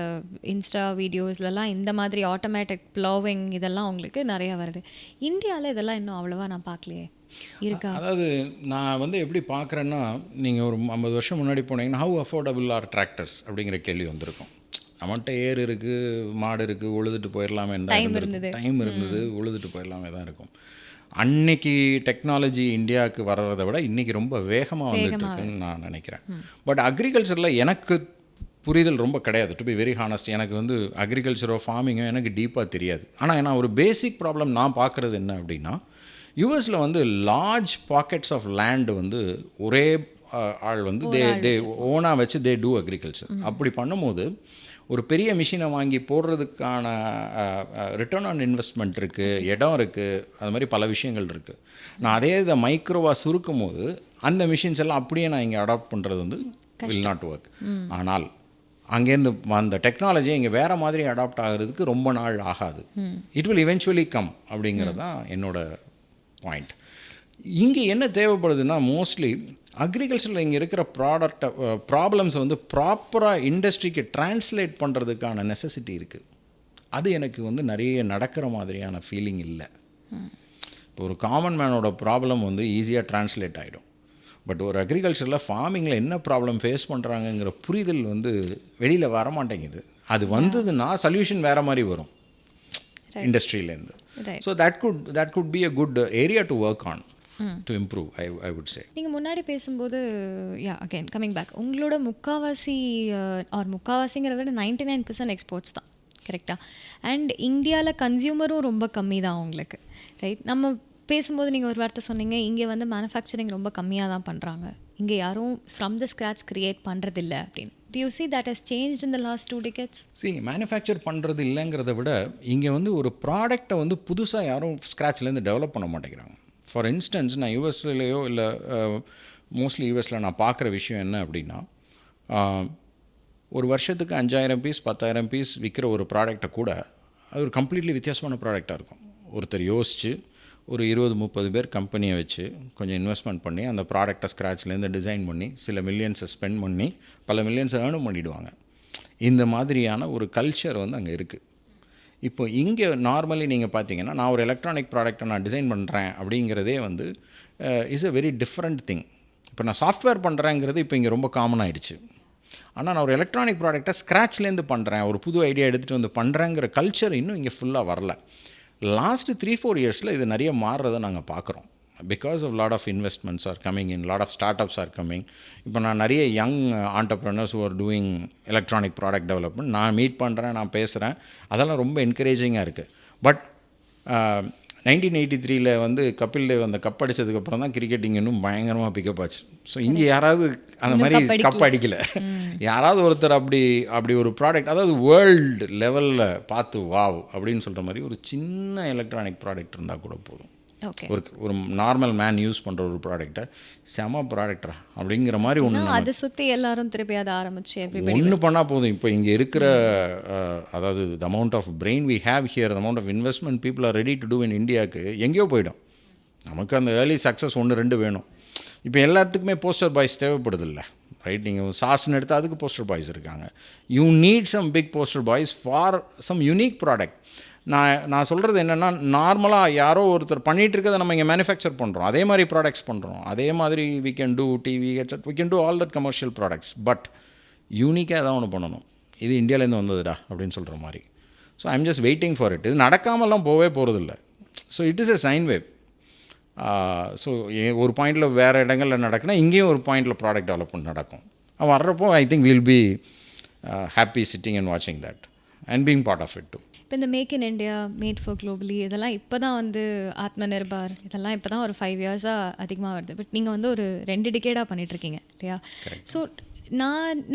இன்ஸ்டா வீடியோஸ்லலாம் இந்த மாதிரி ஆட்டோமேட்டிக் ப்ளோவிங் இதெல்லாம் உங்களுக்கு நிறையா வருது. இந்தியாவில் இதெல்லாம் இன்னும் அவ்வளோவா நான் பார்க்கலையே. அதாவது நான் வந்து எப்படி பார்க்குறேன்னா, நீங்கள் ஒரு 50 வருஷம் முன்னாடி போனீங்கன்னா ஹவு அஃபோர்டபுள் ஆர் டிராக்டர்ஸ் அப்படிங்கிற கேள்வி வந்திருக்கும். நம்மகிட்ட ஏர் இருக்குது, மாடு இருக்குது, உழுதுட்டு போயிடலாமே, டைம் இருந்தது, உழுதுட்டு போயிடலாமே தான் இருக்கும். அன்னைக்கு டெக்னாலஜி இந்தியாவுக்கு வர்றதை விட இன்றைக்கி ரொம்ப வேகமாக வந்துட்டு இருக்குன்னு நான் நினைக்கிறேன். பட் அக்ரிகல்ச்சரில் எனக்கு புரிதல் ரொம்ப கிடையாது. டு பி வெரி ஹானஸ்ட், எனக்கு வந்து அக்ரிகல்ச்சரோ ஃபார்மிங்கோ எனக்கு டீப்பாக தெரியாது. ஆனால் நான் ஒரு பேசிக் ப்ராப்ளம் நான் பார்க்குறது என்ன அப்படின்னா, யூஎஸில் வந்து லார்ஜ் பாக்கெட்ஸ் ஆஃப் லேண்டு வந்து ஒரே ஆள் வந்து தே ஓனாக வச்சு தே டூ அக்ரிகல்ச்சர். அப்படி பண்ணும்போது ஒரு பெரிய மிஷினை வாங்கி போடுறதுக்கான ரிட்டர்ன் ஆன் இன்வெஸ்ட்மெண்ட் இருக்குது, இடம் இருக்குது, அது மாதிரி பல விஷயங்கள் இருக்குது. நான் அதே இதை மைக்ரோவாக சுருக்கும் போது அந்த மிஷின்ஸ் எல்லாம் அப்படியே நான் இங்கே அடாப்ட் பண்ணுறது வந்து வில் நாட் ஒர்க். ஆனால் அங்கேருந்து அந்த டெக்னாலஜியை இங்கே வேறு மாதிரி அடாப்ட் ஆகிறதுக்கு ரொம்ப நாள் ஆகாது. இட் வில் இவென்ச்சுவலி கம் அப்படிங்கிறது தான் என்னோட பாயிண்ட். இங்கே என்ன தேவைப்படுதுன்னா, மோஸ்ட்லி அக்ரிகல்ச்சரில் இங்கே இருக்கிற ப்ராப்ளம்ஸை வந்து ப்ராப்பராக இண்டஸ்ட்ரிக்கு ட்ரான்ஸ்லேட் பண்ணுறதுக்கான நெசசிட்டி இருக்குது. அது எனக்கு வந்து நிறைய நடக்கிற மாதிரியான ஃபீலிங் இல்லை. இப்போ ஒரு காமன் மேனோட ப்ராப்ளம் வந்து ஈஸியாக ட்ரான்ஸ்லேட் ஆகிடும். பட் ஒரு அக்ரிகல்ச்சரில் ஃபார்மிங்கில் என்ன ப்ராப்ளம் ஃபேஸ் பண்ணுறாங்கங்கிற புரிதல் வந்து வெளியில் வர மாட்டேங்குது. அது வந்ததுன்னா சொல்யூஷன் வேறு மாதிரி வரும் இண்டஸ்ட்ரியிலேருந்து. So that could be a good area to work on to improve, I would say. நீங்கள் முன்னாடி பேசும்போது அகெயின் கம்மிங் பேக், உங்களோட முக்காவாசிங்கிறத விட 99% எக்ஸ்போர்ட்ஸ் தான், கரெக்டாக? அண்ட் இந்தியாவில் கன்சியூமரும் ரொம்ப கம்மி தான் உங்களுக்கு, ரைட்? நம்ம பேசும்போது நீங்கள் ஒரு வார்த்தை சொன்னீங்க, இங்கே வந்து மேனுஃபேக்சரிங் ரொம்ப கம்மியாக தான் பண்ணுறாங்க, இங்கே யாரும் ஃப்ரம் த ஸ்க்ராச் க்ரியேட் பண்ணுறதில்ல அப்படின்னு. Do you see that has changed in the last 2 decades? Manufacture பண்ணுறது இல்லைங்கிறத விட இங்கே வந்து ஒரு ப்ராடக்டை வந்து புதுசாக யாரும் ஸ்க்ராட்ச்லேருந்து டெவலப் பண்ண மாட்டேங்கிறாங்க. ஃபார் இன்ஸ்டன்ஸ், நான் யூஎஸ்லேயோ இல்லை மோஸ்ட்லி யூஎஸில் நான் பார்க்குற விஷயம் என்ன அப்படின்னா, ஒரு வருஷத்துக்கு 5000 பீஸ் 10,000 பீஸ் விற்கிற ஒரு ப்ராடக்டை கூட அது ஒரு கம்ப்ளீட்லி வித்தியாசமான ப்ராடக்டாக இருக்கும். ஒருத்தர் யோசித்து ஒரு 20-30 பேர் கம்பெனியை வச்சு கொஞ்சம் இன்வெஸ்ட்மெண்ட் பண்ணி அந்த ப்ராடக்டை ஸ்க்ராட்ச்லேருந்து டிசைன் பண்ணி சில மில்லியன்ஸை ஸ்பெண்ட் பண்ணி பல மில்லியன்ஸை ஏர்னும் பண்ணிவிடுவாங்க. இந்த மாதிரியான ஒரு கல்ச்சர் வந்து அங்கே இருக்குது. இப்போ இங்கே நார்மலி நீங்கள் பார்த்தீங்கன்னா, நான் ஒரு எலக்ட்ரானிக் ப்ராடக்டை நான் டிசைன் பண்ணுறேன் அப்படிங்கிறதே வந்து is a very different thing. இப்போ நான் சாஃப்ட்வேர் பண்ணுறேங்கிறது இப்போ இங்கே ரொம்ப காமன் ஆகிடுச்சு. ஆனால் நான் ஒரு எலக்ட்ரானிக் ப்ராடக்டை ஸ்க்ராட்ச்லேருந்து பண்ணுறேன், ஒரு புது ஐடியா எடுத்துகிட்டு வந்து பண்ணுறேங்கிற கல்ச்சர் இன்னும் இங்கே ஃபுல்லாக வரல. லாஸ்ட் 3-4 இயர்ஸில் இது நிறைய மாறுறதை நாங்கள் பார்க்குறோம். Because of lot of investments are coming in, lot of startups are coming. இப்போ நான் நிறைய young entrepreneurs who are doing electronic product development நான் மீட் பண்ணுறேன், நான் பேசுகிறேன், அதெல்லாம் ரொம்ப என்கரேஜிங்காக இருக்குது. பட் 1983 வந்து கபில் தேவ் அந்த கப் அடித்ததுக்கப்புறம் தான் கிரிக்கெட்டிங் இன்னும் பயங்கரமாக பிக்கப் ஆச்சு. ஸோ இங்கே யாராவது அந்த மாதிரி கப் அடிக்கலை. யாராவது ஒருத்தர் அப்படி ஒரு ப்ராடக்ட், அதாவது வேர்ல்டு லெவலில் பார்த்து வாவ் அப்படின்னு சொல்கிற மாதிரி ஒரு சின்ன எலக்ட்ரானிக் ப்ராடக்ட் இருந்தால் கூட போதும். ஒரு நார்மல் மேன் யூஸ் பண்ணுற ஒரு ப்ராடக்டை செம ப்ராடக்டா அப்படிங்கிற மாதிரி ஒன்று அதை சுற்றி எல்லாரும் திருப்பி அதை ஆரம்பிச்சு ஒன்று பண்ணால் போதும். இப்போ இங்கே இருக்கிற அதாவது the amount of brain we have here, the amount of investment people are ready to do in இந்தியாவுக்கு எங்கேயோ போயிடும். நமக்கு அந்த ஏர்லி சக்ஸஸ் 1-2 வேணும். இப்போ எல்லாத்துக்குமே போஸ்டர் பாய்ஸ் தேவைப்படுது இல்லை, ரைட்? நீங்கள் சாஸ்ன்னு எடுத்தால் அதுக்கு போஸ்டர் பாய்ஸ் இருக்காங்க. You need some big poster boys for some unique product. நான் சொல்கிறது என்னென்னா, நார்மலாக யாரோ ஒருத்தர் பண்ணிகிட்டு இருக்கிறத நம்ம இங்கே மேனுஃபேக்சர் பண்ணுறோம், அதே மாதிரி ப்ராடக்ட்ஸ் பண்ணுறோம், அதே மாதிரி we can do TV headset, we can do all that commercial products. But யூனிக்காக எதாவது ஒன்று பண்ணணும், இது இந்தியாவிலேருந்து வந்ததுடா அப்படின்னு சொல்கிற மாதிரி. So I am just waiting for it. இது நடக்காமலாம் போவே போகிறதில்ல. So it is a sine wave. So ஒரு பாயிண்டில் வேறு இடங்களில் நடக்குன்னா இங்கேயும் ஒரு பாயிண்டில் ப்ராடக்ட் டெவலப்மெண்ட் நடக்கும். அவன் வர்றப்போ I think will be happy sitting and வாட்சிங் that and being part of it too. இப்போ இந்த make in India, made for globally, இதெல்லாம் இப்போ தான் வந்து ஆத்ம நிர்பார், இதெல்லாம் இப்போ தான் ஒரு 5 இயர்ஸாக அதிகமாக வருது. பட் நீங்கள் வந்து ஒரு 2 டிகேடாக பண்ணிகிட்ருக்கீங்க இல்லையா? ஸோ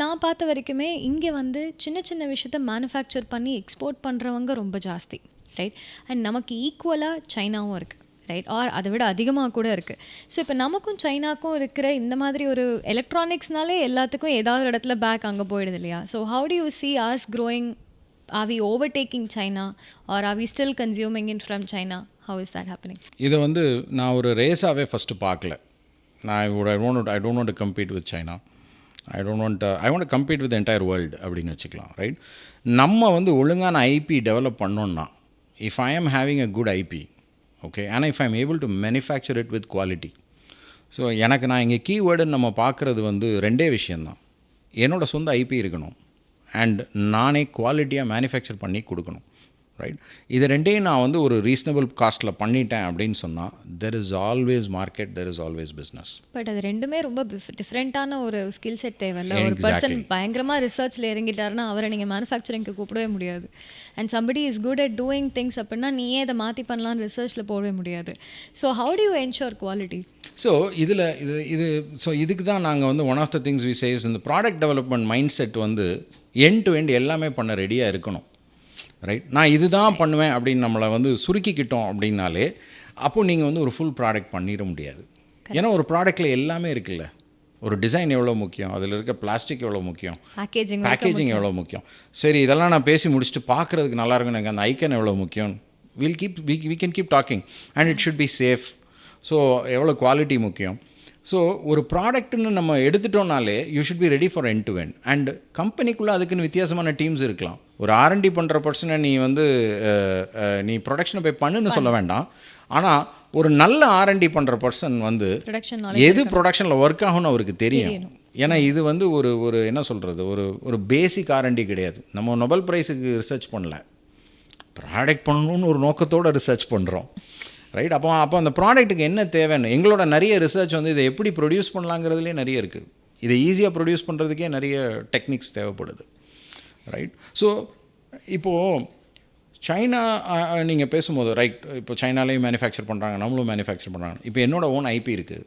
நான் பார்த்த வரைக்குமே இங்கே வந்து சின்ன சின்ன விஷயத்த மேனுஃபேக்சர் பண்ணி எக்ஸ்போர்ட் பண்ணுறவங்க ரொம்ப ஜாஸ்தி, ரைட்? அண்ட் நமக்கு ஈக்குவலாக சைனாவும் இருக்குது, ரைட்? ஆர் அதை விட அதிகமாக கூட இருக்குது. ஸோ இப்போ நமக்கும் சைனாக்கும் இருக்கிற இந்த மாதிரி ஒரு எலக்ட்ரானிக்ஸ்னாலே எல்லாத்துக்கும் ஏதாவது ஒரு இடத்துல பேக் அங்கே போயிடுது இல்லையா? So how do you see us growing? Are we overtaking China or are we still consuming it from China? How is that happening? இதை வந்து நான் ஒரு ரேஸாகவே ஃபஸ்ட்டு பார்க்கல. I don't want to compete with China. I want to compete with the entire world அப்படின்னு வச்சுக்கலாம், right? நம்ம வந்து ஒழுங்கான ஐபி டெவலப் பண்ணோன்னா, if I am having a good IP, okay, and if I am able to manufacture it with quality. So நான் இங்கே கீவேர்டுன்னு நம்ம பார்க்குறது வந்து 2 விஷயந்தான். என்னோடய சொந்த ஐபி இருக்கணும் அண்ட் நானே குவாலிட்டியாக மேனுஃபேக்சர் பண்ணி கொடுக்கணும். ரைட். இது ரெண்டையும் நான் வந்து ஒரு ரீசனபிள் காஸ்ட்டில் பண்ணிட்டேன் அப்படின்னு சொன்னால் there is always market, there is always business. But அது ரெண்டுமே ரொம்ப டிஃப்ரெண்ட்டான ஒரு ஸ்கில் செட் தேவையில்ல. ஒரு பர்சன் பயங்கரமாக ரிசர்ச்சில் இறங்கிட்டாருன்னா அவரை நீங்கள் மேனுஃபேக்சரிங்க்கு கூப்பிடவே முடியாது. And somebody is good at doing things அப்படின்னா நீயே இதை மாற்றி பண்ணலான்னு ரிசர்ச்சில் போடவே முடியாது. So how do you ensure quality? So இதுக்கு தான் நாங்கள் வந்து one of the things we says இந்த ப்ராடக்ட் டெவலப்மெண்ட் மைண்ட் செட் வந்து எண்ட் டு எண்ட் எல்லாமே பண்ண ரெடியாக இருக்கணும். ரைட். நான் இதுதான் பண்ணுவேன் அப்படின்னு நம்மளை வந்து சுருக்கிக்கிட்டோம் அப்படின்னாலே அப்போது நீங்கள் வந்து ஒரு ஃபுல் ப்ராடக்ட் பண்ணிட முடியாது. ஏன்னா ஒரு ப்ராடக்ட்டில் எல்லாமே இருக்குல்ல. ஒரு டிசைன் எவ்வளோ முக்கியம், அதில் இருக்க பிளாஸ்டிக் எவ்வளோ முக்கியம், பேக்கேஜிங் எவ்வளோ முக்கியம். சரி, இதெல்லாம் நான் பேசி முடிச்சுட்டு பார்க்குறதுக்கு நல்லா இருக்கும் எனக்கு அந்த ஐக்கன் எவ்வளோ முக்கியம். we can keep talking and it should be safe. So எவ்வளோ குவாலிட்டி முக்கியம். ஸோ ஒரு ப்ராடக்ட்னு நம்ம எடுத்துட்டோம்னாலே you should be ready for end to end. And கம்பெனிக்குள்ளே அதுக்குன்னு வித்தியாசமான டீம்ஸ் இருக்கலாம். ஒரு R&D பண்ணுற பர்சனை நீ வந்து நீ ப்ரொடக்ஷனை போய் பண்ணுன்னு சொல்ல வேண்டாம். ஆனால் ஒரு நல்ல R&D பண்ணுற பர்சன் வந்து எது ப்ரொடக்ஷனில் ஒர்க் ஆகும்னு அவருக்கு தெரியும். ஏன்னா இது வந்து ஒரு என்ன சொல்கிறது, ஒரு பேசிக் R&D கிடையாது. நம்ம நொபல் ப்ரைஸுக்கு ரிசர்ச் பண்ணல, ப்ராடக்ட் பண்ணணும்னு ஒரு நோக்கத்தோடு ரிசர்ச் பண்ணுறோம். ரைட். அப்போ அந்த ப்ராடக்ட்டுக்கு என்ன தேவைன்னு எங்களோட நிறைய ரிசர்ச் வந்து இதை எப்படி ப்ரொடியூஸ் பண்ணலாங்கிறதுலே நிறைய இருக்குது. இதை ஈஸியாக ப்ரொடியூஸ் பண்ணுறதுக்கே நிறைய டெக்னிக்ஸ் தேவைப்படுது. ரைட். ஸோ இப்போது சைனா நீங்கள் பேசும்போது ரைட், இப்போ சைனாலேயும் மேனுஃபேக்சர் பண்ணுறாங்க, நம்மளும் மேனுஃபேக்சர் பண்ணுறாங்க. இப்போ என்னோடய ஓன் IP இருக்குது.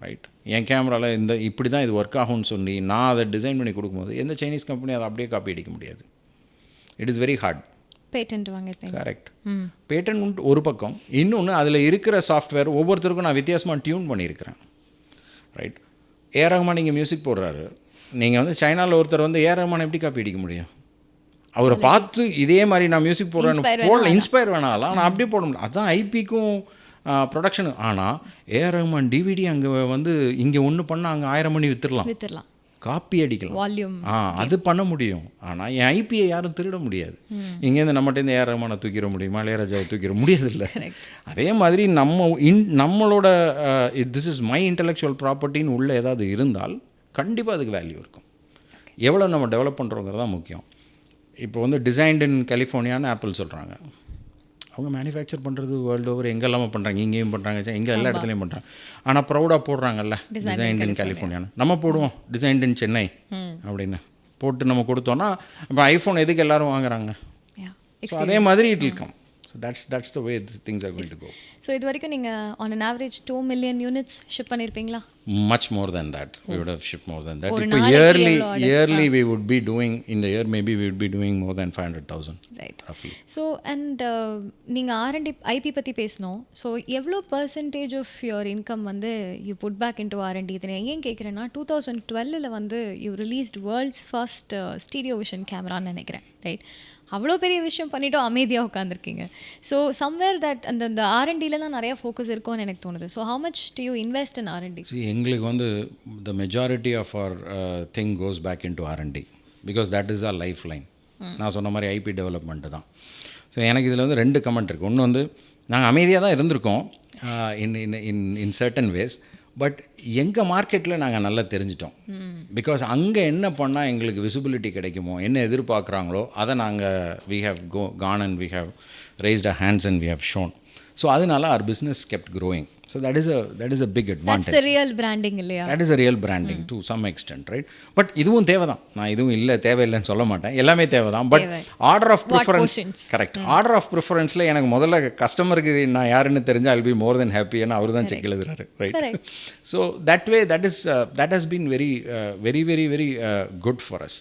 ரைட். என் கேமராவில் இப்படி தான் இது ஒர்க் ஆகும்னு சொல்லி நான் அதை டிசைன் பண்ணி கொடுக்கும்போது எந்த சைனீஸ் கம்பெனி அதை அப்படியே காப்பி அடிக்க முடியாது. It is very hard. Patent வாங்கிருப்பீங்க. கரெக்ட். பேட்டன்ட் ஒரு பக்கம். இன்னொன்று அதில் இருக்கிற சாஃப்ட்வேர் ஒவ்வொருத்தருக்கும் நான் வித்தியாசமாக டியூன் பண்ணியிருக்கிறேன். ரைட். ஏஆர் ரஹ்மான் நீங்கள் மியூசிக் போடுறாரு, நீங்கள் வந்து சைனாவில் ஒருத்தர் வந்து ஏஆர் ரஹ்மான் எப்படி காப்பி அடிக்க முடியும்? அவரை பார்த்து இதே மாதிரி நான் மியூசிக் போடுறேன்னு போடல, இன்ஸ்பயர் வேணாலும் நான் அப்படியே போட முடியும். அதுதான் ஐபிக்கும் ப்ரொடக்ஷனு. ஆனால் ஏஆர் ரஹ்மான் DVD அங்கே வந்து இங்கே ஒன்று பண்ணால் அங்கே 1000 மணி விற்றுடலாம், காப்பி அடிக்கலாம், வால்யூம் அது பண்ண முடியும். ஆனால் என் ஐபியை யாரும் திருட முடியாது. இங்கேருந்து நம்மகிட்டேருந்து ஏஆர் ரஹ்மானை தூக்கிட முடியுமா, இளையராஜாவை தூக்கிட முடியாதில்லை. அதே மாதிரி நம்மளோட திஸ் இஸ் மை இன்டெலெக்சுவல் ப்ராப்பர்ட்டின்னு உள்ள ஏதாவது இருந்தால் கண்டிப்பாக அதுக்கு வேல்யூ இருக்கும். எவ்வளோ நம்ம டெவலப் பண்ணுறோங்கிறது தான் முக்கியம். இப்போ வந்து டிசைன்டு இன் கலிஃபோர்னியான்னு ஆப்பிள் சொல்கிறாங்க. அவங்க மேனுஃபேக்சர் பண்ணுறது வேர்ல்டு ஓவர் எங்கெல்லாம பண்ணுறாங்க, இங்கேயும் பண்ணுறாங்க, எங்கே எல்லா இடத்துலையும் பண்ணுறாங்க. ஆனால் ப்ரௌடாக போடுறாங்கல்ல டிசைன்டு இன் கலிஃபோர்னியான்னு. நம்ம போடுவோம் டிசைன்டு இன் சென்னை அப்படின்னு போட்டு நம்ம கொடுத்தோன்னா இப்போ ஐஃபோன் எதுக்கு எல்லோரும் வாங்குறாங்க. ஸோ அதே மாதிரி it will come. So that's the way things are going to go. So இது வரைக்கும் நீங்கள் on an average 2 million units ship பண்ணியிருப்பீங்களா? Much more than that. We would have shipped more than that. இப்போ yearly we would be doing, in the year maybe we would be doing more than 500,000. Right. Roughly. So and நீங்கள் R&D IP பற்றி பேசணும். So எவ்வளோ percentage of your income வந்து you put back into R&D? இதை ஏன் கேட்குறேன்னா 2012 வந்து you released world's first stereo vision கேமரான்னு நினைக்கிறேன். ரைட். அவ்வளோ பெரிய விஷயம் பண்ணிவிட்டோம், அமைதியாக உட்காந்துருக்கீங்க. ஸோ சம்வேர் தட் அந்த R&Dல தான் நிறையா ஃபோக்கஸ் இருக்கும்னு எனக்கு தோணுது. So how much do you invest in R&D? எங்களுக்கு வந்து the majority of our thing goes back in to R&D because that is our lifeline. நான் சொன்ன மாதிரி IP டெவலப்மெண்ட்டு தான். ஸோ எனக்கு இதில் வந்து 2 கமெண்ட் இருக்குது. ஒன்று வந்து நாங்கள் அமைதியாக தான் இருந்திருக்கோம் இன் சர்டன் வேஸ். பட் எங்கள் மார்க்கெட்டில் நாங்கள் நல்லா தெரிஞ்சிட்டோம். பிகாஸ் அங்கே என்ன பண்ணால் எங்களுக்கு விசிபிலிட்டி கிடைக்குமோ, என்ன எதிர்பார்க்குறாங்களோ அதை நாங்கள் we have gone and we have raised our hands and we have shown. So அதனால our business kept growing. So that is a big advantage. That's the real branding இல்லையா? That is a real branding to some extent, right? But இதுவும் தேவை தான். நான் இதுவும் இல்லை தேவையில்லைன்னு சொல்ல மாட்டேன், எல்லாமே தேவை தான். But order of preference, correct. Order of ப்ரிஃபரன்ஸில் எனக்கு முதல்ல கஸ்டமருக்கு நான் யாருன்னு தெரிஞ்சால் I'll be more than happy ஏன்னா அவர் தான் செக் எழுதுறாரு, right? So that way that has been very good for us,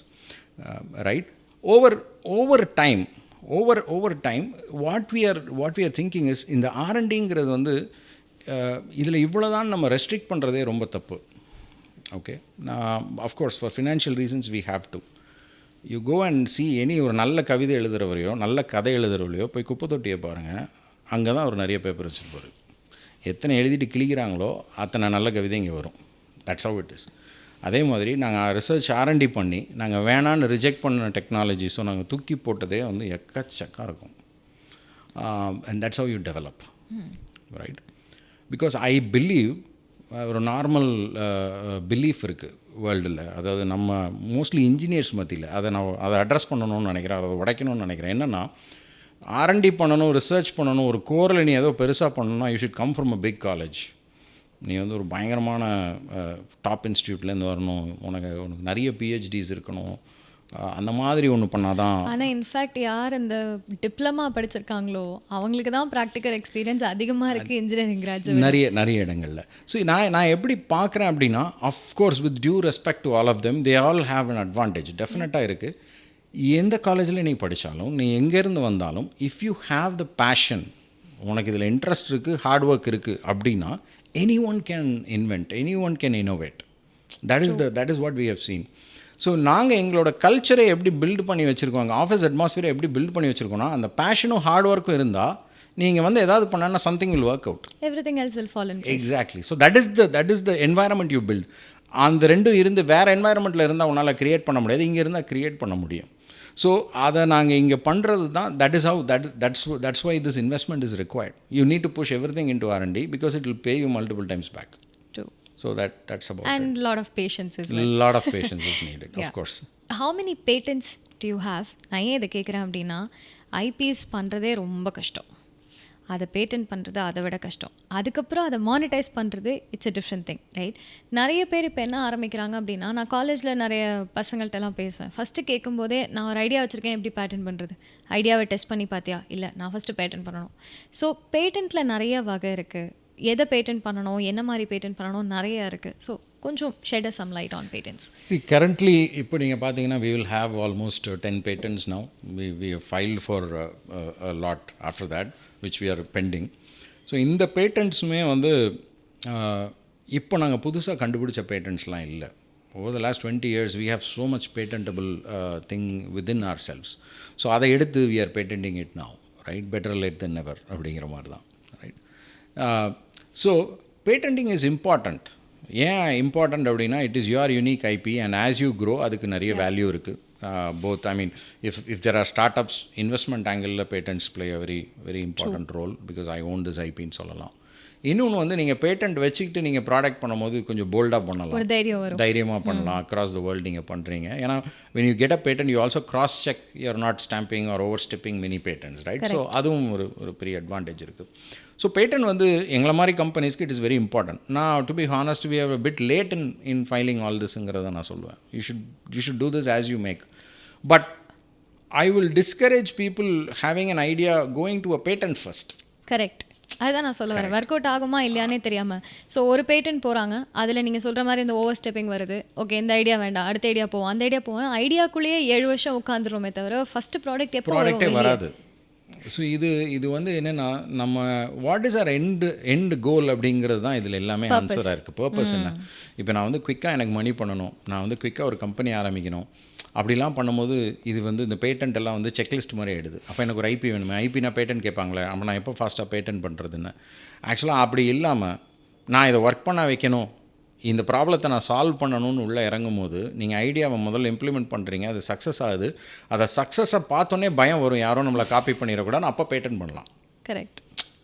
right? Over time what we are thinking is இந்த R&Dங்கிறது வந்து இதில் இவ்வளோ தான் நம்ம ரெஸ்ட்ரிக்ட் பண்ணுறதே ரொம்ப தப்பு. ஓகே, நான் of course for financial reasons we have to you go and see any ஒரு நல்ல கவிதை எழுதுகிறவரையோ நல்ல கதை எழுதுகிறவரையோ போய் குப்பை தொட்டியை பாருங்கள், அங்கே தான் அவர் நிறைய பேப்பர் வச்சுருப்பார். எத்தனை எழுதிட்டு கிளிக்கிறாங்களோ அத்தனை நல்ல கவிதை இங்கே வரும். That's how it is. அதே மாதிரி நாங்கள் ரிசர்ச் R&D பண்ணி நாங்கள் வேணான்னு ரிஜெக்ட் பண்ண டெக்னாலஜிஸும் நாங்கள் தூக்கி போட்டதே வந்து எக்கச்சக்காக இருக்கும். And that's how you develop, right? Because I believe ஒரு நார்மல் பிலீஃப் இருக்குது வேர்ல்டில். அதாவது நம்ம மோஸ்ட்லி இன்ஜினியர்ஸ் மத்தியில் அதை அட்ரஸ் பண்ணணும்னு நினைக்கிறேன், அதை உடைக்கணும்னு நினைக்கிறேன். என்னென்னா ஆர்என்டி பண்ணணும், ரிசர்ச் பண்ணணும், ஒரு கோரில் நீ ஏதோ பெருசாக பண்ணணும்னா you should come from a big college. நீ வந்து ஒரு பயங்கரமான டாப் இன்ஸ்டியூட்லேருந்து வரணும், உனக்கு நிறைய பிஹெச்டிஸ் இருக்கணும், அந்த மாதிரி ஒன்று பண்ணாதான். ஆனால் இன்ஃபேக்ட் யார் இந்த டிப்ளமா படிச்சிருக்காங்களோ அவங்களுக்கு தான் ப்ராக்டிக்கல் எக்ஸ்பீரியன்ஸ் அதிகமாக இருக்குது இன்ஜினியரிங் கிராஜுவேட் நிறைய இடங்களில். ஸோ நான் எப்படி பார்க்குறேன் அப்படின்னா, of course with due respect to all of them, they all have an advantage டெஃபினட்டாக இருக்குது. எந்த காலேஜில் நீ படித்தாலும், நீ எங்கேருந்து வந்தாலும், if you have the passion, உனக்கு இதில் இன்ட்ரெஸ்ட் இருக்குது, ஹார்ட் ஒர்க் இருக்குது அப்படின்னா anyone can invent, anyone can innovate. That is what we have seen. So நாங்கள் எங்களோட கல்ச்சரை எப்படி பில்டு பண்ணி வச்சுருக்கோம், ஆஃபீஸ் அட்மாஸ்ஃபியரை எப்படி பில்ட் பண்ணி வச்சுருக்கோன்னா, அந்த பேஷனும் ஹார்ட் ஒர்க்கும் இருந்தால் நீங்கள் வந்து ஏதாவது பண்ணால் something will work out, everything else will follow in place. Exactly. So that is the environment you build. அந்த ரெண்டும் இருந்து வேறு என்வாயரன்மெண்ட்டில் இருந்தால் உன்னால் க்ரியேட் பண்ண முடியாது, இங்கே இருந்தால் க்ரியேட் பண்ண முடியும். ஸோ அதை நாங்கள் இங்கே பண்ணுறது தான், that is how that's why this investment is required. You need to push everything in to R&D because it will pay you multiple times back. So that's about and it. And lot of patience as well. Lot of patience is needed, of course. How many patents do you have? நான் ஏன் இதை கேட்குறேன் அப்படின்னா, IPS பண்ணுறதே ரொம்ப கஷ்டம், அதை patent பண்ணுறது அதை விட கஷ்டம், அதுக்கப்புறம் அதை மானிட்டைஸ் பண்ணுறது it's a different thing, right? நிறைய பேர் இப்போ என்ன ஆரம்பிக்கிறாங்க அப்படின்னா, நான் காலேஜில் நிறைய பசங்கள்கிட்டலாம் பேசுவேன். ஃபஸ்ட்டு கேட்கும்போதே நான் ஒரு ஐடியா வச்சுருக்கேன், எப்படி பேட்டன் பண்ணுறது, ஐடியாவை டெஸ்ட் பண்ணி பார்த்தியா, இல்லை நான் ஃபஸ்ட்டு பேட்டன் பண்ணணும். ஸோ பேட்டன்ட்டில் நிறைய வகை இருக்குது, எதை பேட்டன்ட் பண்ணணும், என்ன மாதிரி பேட்டன்ட் பண்ணணும், நிறைய இருக்குது. ஸோ கொஞ்சம் shed some light on patents. Currently இப்போ நீங்கள் பார்த்தீங்கன்னா we will have almost 10 patents now. We have filed for a lot after that which we are pending. So இந்த பேட்டன்ட்ஸுமே வந்து இப்போ நாங்கள் புதுசாக கண்டுபிடிச்ச பேட்டன்ட்ஸ்லாம் இல்லை. over the last 20 years we have so much patentable thing within ourselves. So அதை எடுத்து we are patenting it now, right? Better late than never அப்படிங்கிற மாதிரி தான், right? So patenting is important. ஏன் இம்பார்ட்டண்ட் அப்படின்னா, it is your unique IP and as you grow அதுக்கு நிறைய value இருக்குது. Both I mean if there are start ups, investment ஆங்கிளில் patents play a very very important role because I own this ஐபின்னு சொல்லலாம். இன்னொன்று வந்து நீங்கள் பேட்டன்ட் வச்சுக்கிட்டு நீங்கள் ப்ராடக்ட் பண்ணும்போது கொஞ்சம் போல்டாக பண்ணலாம், தைரியமாக பண்ணலாம். அக்ராஸ் த வேர்ல்டு நீங்கள் பண்ணுறீங்க. ஏன்னா when you get a patent you also cross check, you are not stamping or overstepping many patents, right? So அதுவும் ஒரு பெரிய அட்வான்டேஜ் இருக்குது. ஸோ பேட்டன் வந்து எங்களை மாதிரி கம்பெனிஸ்க்கு இட் இஸ் வெரி இம்பார்ட்டன்ட். நான் to be honest we have a bit late in filing all this-ங்கிறத நான் சொல்லுவேன். You should do this as you make. But I will discourage people having an idea going to a patent first. Correct. அதுதான் நான் சொல்ல வரேன். Work out ஆகுமா இல்லையானே தெரியாமல், so ஒரு patent போகிறாங்க, அதில் நீங்கள் சொல்கிற மாதிரி இந்த ஓவர் ஸ்டெப்பிங் வருது. ஓகே, இந்த ஐடியா வேண்டாம், அடுத்த ஐடியா போவோம், அந்த ஐடியா போவோம், ஐடியாக்குள்ளேயே 7 வருஷம் உட்காந்துருவோமே தவிர ஃபஸ்ட்டு ப்ராடக்ட்டே வராது. ஸோ இது வந்து என்னென்னா, நம்ம what is our end goal அப்படிங்கிறது தான் இதில் எல்லாமே ஆன்சராக இருக்குது. பர்பஸ் என்ன? இப்போ நான் வந்து குயிக்காக எனக்கு மணி பண்ணணும், நான் வந்து குயிக்காக ஒரு கம்பெனி ஆரம்பிக்கணும், அப்படிலாம் பண்ணும்போது இது வந்து இந்த பேட்டன்ட் எல்லாம் வந்து செக்லிஸ்ட் மாதிரி ஆகிடுது. அப்போ எனக்கு ஒரு ஐபி வேணுமே, ஐபினா பேட்டன்ட் கேட்பாங்களே, அப்போ நான் எப்போ ஃபாஸ்ட்டாக பேட்டன்ட் பண்ணுறதுன்னு. ஆக்சுவலாக அப்படி இல்லாமல் நான் இதை ஒர்க் பண்ண வைக்கணும், இந்த ப்ராப்ளத்தை நான் சால்வ் பண்ணணும்னு உள்ளே இறங்கும் போது நீங்கள் ஐடியாவை முதல்ல இம்ப்ளிமெண்ட் பண்ணுறீங்க, அது சக்ஸஸ் ஆகுது. அதை சக்ஸஸை பார்த்தோன்னே பயம் வரும், யாரும் நம்மளை காப்பி பண்ணிடக்கூடாது, அப்போ பேட்டன் பண்ணலாம். Correct,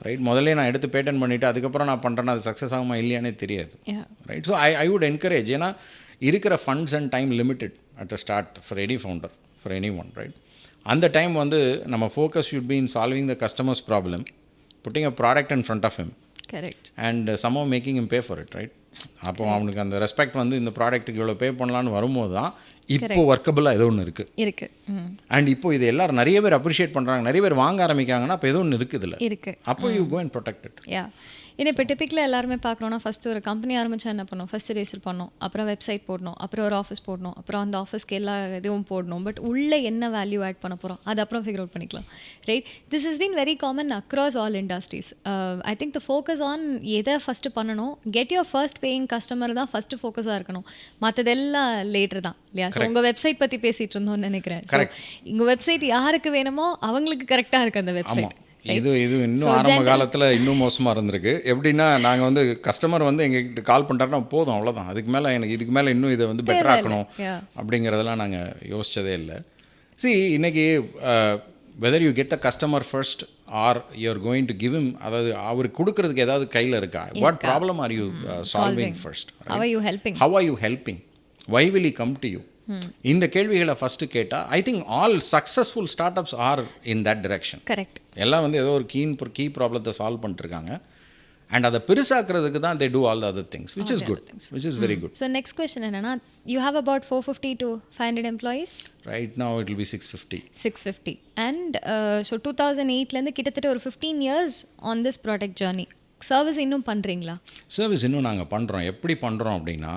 right? முதல்ல நான் எடுத்து பேட்டன் பண்ணிவிட்டு அதுக்கப்புறம் நான் பண்ணுறேன்னா அது சக்ஸஸ் ஆகுமா இல்லையானே தெரியாது, right? So I would encourage. ஏன்னா இருக்கிற funds and time limited at the start for any founder, for anyone, right? அந்த டைம் வந்து நம்ம focus should be in solving the customers problem, putting a product in front of him, correct, and some of making him pay for it, right? அப்போ அவனுக்கு அந்த respect வந்து இந்த ப்ராடக்ட்டுக்கு இவ்வளோ பே பண்ணலான்னு வரும்போது தான் இப்போ ஒர்க்கபிளாக ஏதோ ஒன்று இருக்குது. அண்ட் இப்போ இது எல்லாரும் நிறைய பேர் அப்ரிஷியேட் பண்ணுறாங்க, நிறைய பேர் வாங்க ஆரம்பிக்காங்கன்னா அப்போ ஏதோ ஒன்று இருக்குது இதில், அப்போ you go and protect it. ஏன்னா இப்போ டிப்பிக்கலாக எல்லாருமே பார்க்குறோன்னா, ஃபஸ்ட்டு ஒரு கம்பெனி ஆரம்பித்தா என்ன பண்ணணும், ஃபஸ்ட்டு ரெஜிஸ்டர் பண்ணணும், அப்புறம் வெப்சைட் போடணும், அப்புறம் ஒரு ஆஃபீஸ் போடணும், அப்புறம் அந்த ஆஃபீஸ்க்கு எல்லா இதுவும் போடணும். பட் உள்ளே என்ன வேல்யூ ஆட் பண்ண போகிறோம் அது அப்புறம் ஃபிகர் அவுட் பண்ணிக்கலாம், right? This is been very common across all industries. I think the focus on எதை ஃபஸ்ட்டு பண்ணணும், get your first paying customer தான் ஃபஸ்ட்டு ஃபோக்கஸாக இருக்கணும், மற்றதெல்லாம் லேட்டர் தான், இல்லையா? ஸோ உங்கள் வெப்சைட் பற்றி பேசிகிட்டு இருந்தோம்னு நினைக்கிறேன். ஸோ உங்கள் வெப்சைட் யாருக்கு வேணுமோ அவங்களுக்கு கரெக்டாக இருக்குது அந்த வெப்சைட். இது இன்னும் ஆரம்ப காலத்தில் இன்னும் மோசமாக இருந்திருக்கு. எப்படின்னா, நாங்கள் வந்து கஸ்டமர் வந்து எங்ககிட்ட கால் பண்ணுறாருன்னா போதும், அவ்வளோதான், அதுக்கு மேலே இதுக்கு மேலே இன்னும் இதை வந்து பெட்டர் ஆக்கணும் அப்படிங்கிறதெல்லாம் நாங்கள் யோசித்ததே இல்லை. இன்றைக்கி whether you get the customer first or you are going to give him, அதாவது அவருக்கு கொடுக்கறதுக்கு ஏதாவது கையில் இருக்கா, what problem are you solving first, how are you helping, why will he come to you, இந்த கேள்விகளை ஃபஸ்ட்டு கேட்டால் I think all successful startups are in that direction. Correct. எல்லாம் வந்து ஏதோ ஒரு கீ ப்ராப்ளத்தை சால்வ் பண்ணிட்டுருக்காங்க. அண்ட் அதை பெருசாக்குறதுக்கு தான் they do all the other things which is good, which is very good. So next question என்னன்னா, you have about 450 to 500 employees. Right now it will be 650. And so 2008லேருந்து கிட்டத்தட்ட ஒரு 15 years on this product journey. Service இன்னும் பண்ணுறீங்களா? Service இன்னும் நாங்கள் பண்ணுறோம். எப்படி பண்ணுறோம் அப்படின்னா,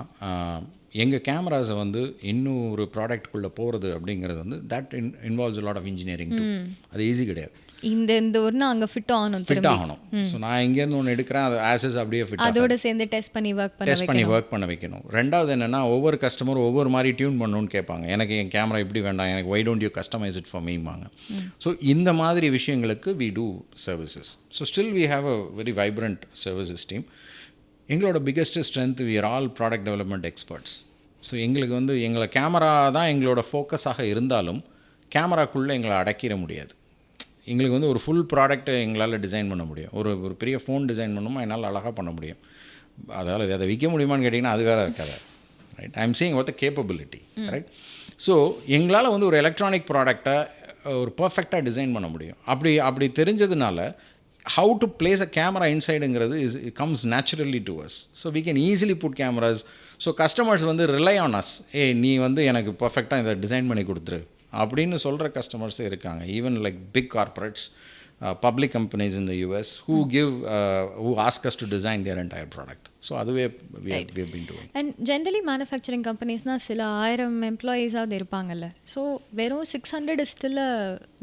எங்கள் கேமராஸை வந்து இன்னும் ஒரு ப்ராடக்ட்குள்ளே போகிறது அப்படிங்கிறது வந்து that involves lot of engineering too. அது ஈஸி கிடையாது. இந்த ஒன்று அங்கே ஃபிட் ஆகணும். ஸோ நான் இங்கேருந்து ஒன்று எடுக்கிறேன், அது ஆசஸ் அப்படியே ஃபிட் அதோட சேர்ந்து டெஸ்ட் பண்ணி ஒர்க் பண்ண வைக்கணும். ரெண்டாவது என்னென்னா, ஒவ்வொரு கஸ்டமரும் ஒவ்வொரு மாதிரி டியூன் பண்ணணும்னு கேட்பாங்க. எனக்கு என் கேமரா இப்படி வேண்டாம், எனக்கு why don't you customize it for மீம்பாங்க. ஸோ இந்த மாதிரி விஷயங்களுக்கு we do services. So still we have a very vibrant services team. எங்களோட biggest strength, we are all product development experts. So எங்களுக்கு வந்து எங்களை கேமரா தான் எங்களோட ஃபோக்கஸாக இருந்தாலும் கேமராக்குள்ளே எங்களை அடக்கிட முடியாது. எங்களுக்கு வந்து ஒரு ஃபுல் ப்ராடக்ட்டை எங்களால் டிசைன் பண்ண முடியும். ஒரு பெரிய ஃபோன் டிசைன் பண்ணணுமா என்னால் அழகாக பண்ண முடியும். அதாவது அதை விற்க முடியுமான்னு கேட்டிங்கன்னா அது வேறு இருக்காது. Right, I am seeing what the capability. Right. So எங்களால் வந்து ஒரு எலக்ட்ரானிக் ப்ராடக்டை ஒரு பர்ஃபெக்டாக டிசைன் பண்ண முடியும். அப்படி தெரிஞ்சதுனால how to place a camera இன்சைடுங்கிறது comes naturally to us. So we can easily put cameras. So customers வந்து ரிலை ஆன் அஸ். நீ வந்து எனக்கு பர்ஃபெக்டாக இதை டிசைன் பண்ணி கொடுத்துரு அப்படின்னு சொல்கிற கஸ்டமர்ஸே இருக்காங்க. Even like big corporates, public companies in the US who ask us to design their entire product. So அதுவே we have been doing. And generally manufacturing கம்பெனிஸ்னால் சில 1000 எம்ப்ளாயீஸாவது இருப்பாங்கல்ல. ஸோ வெறும் 600 ஸ்டில்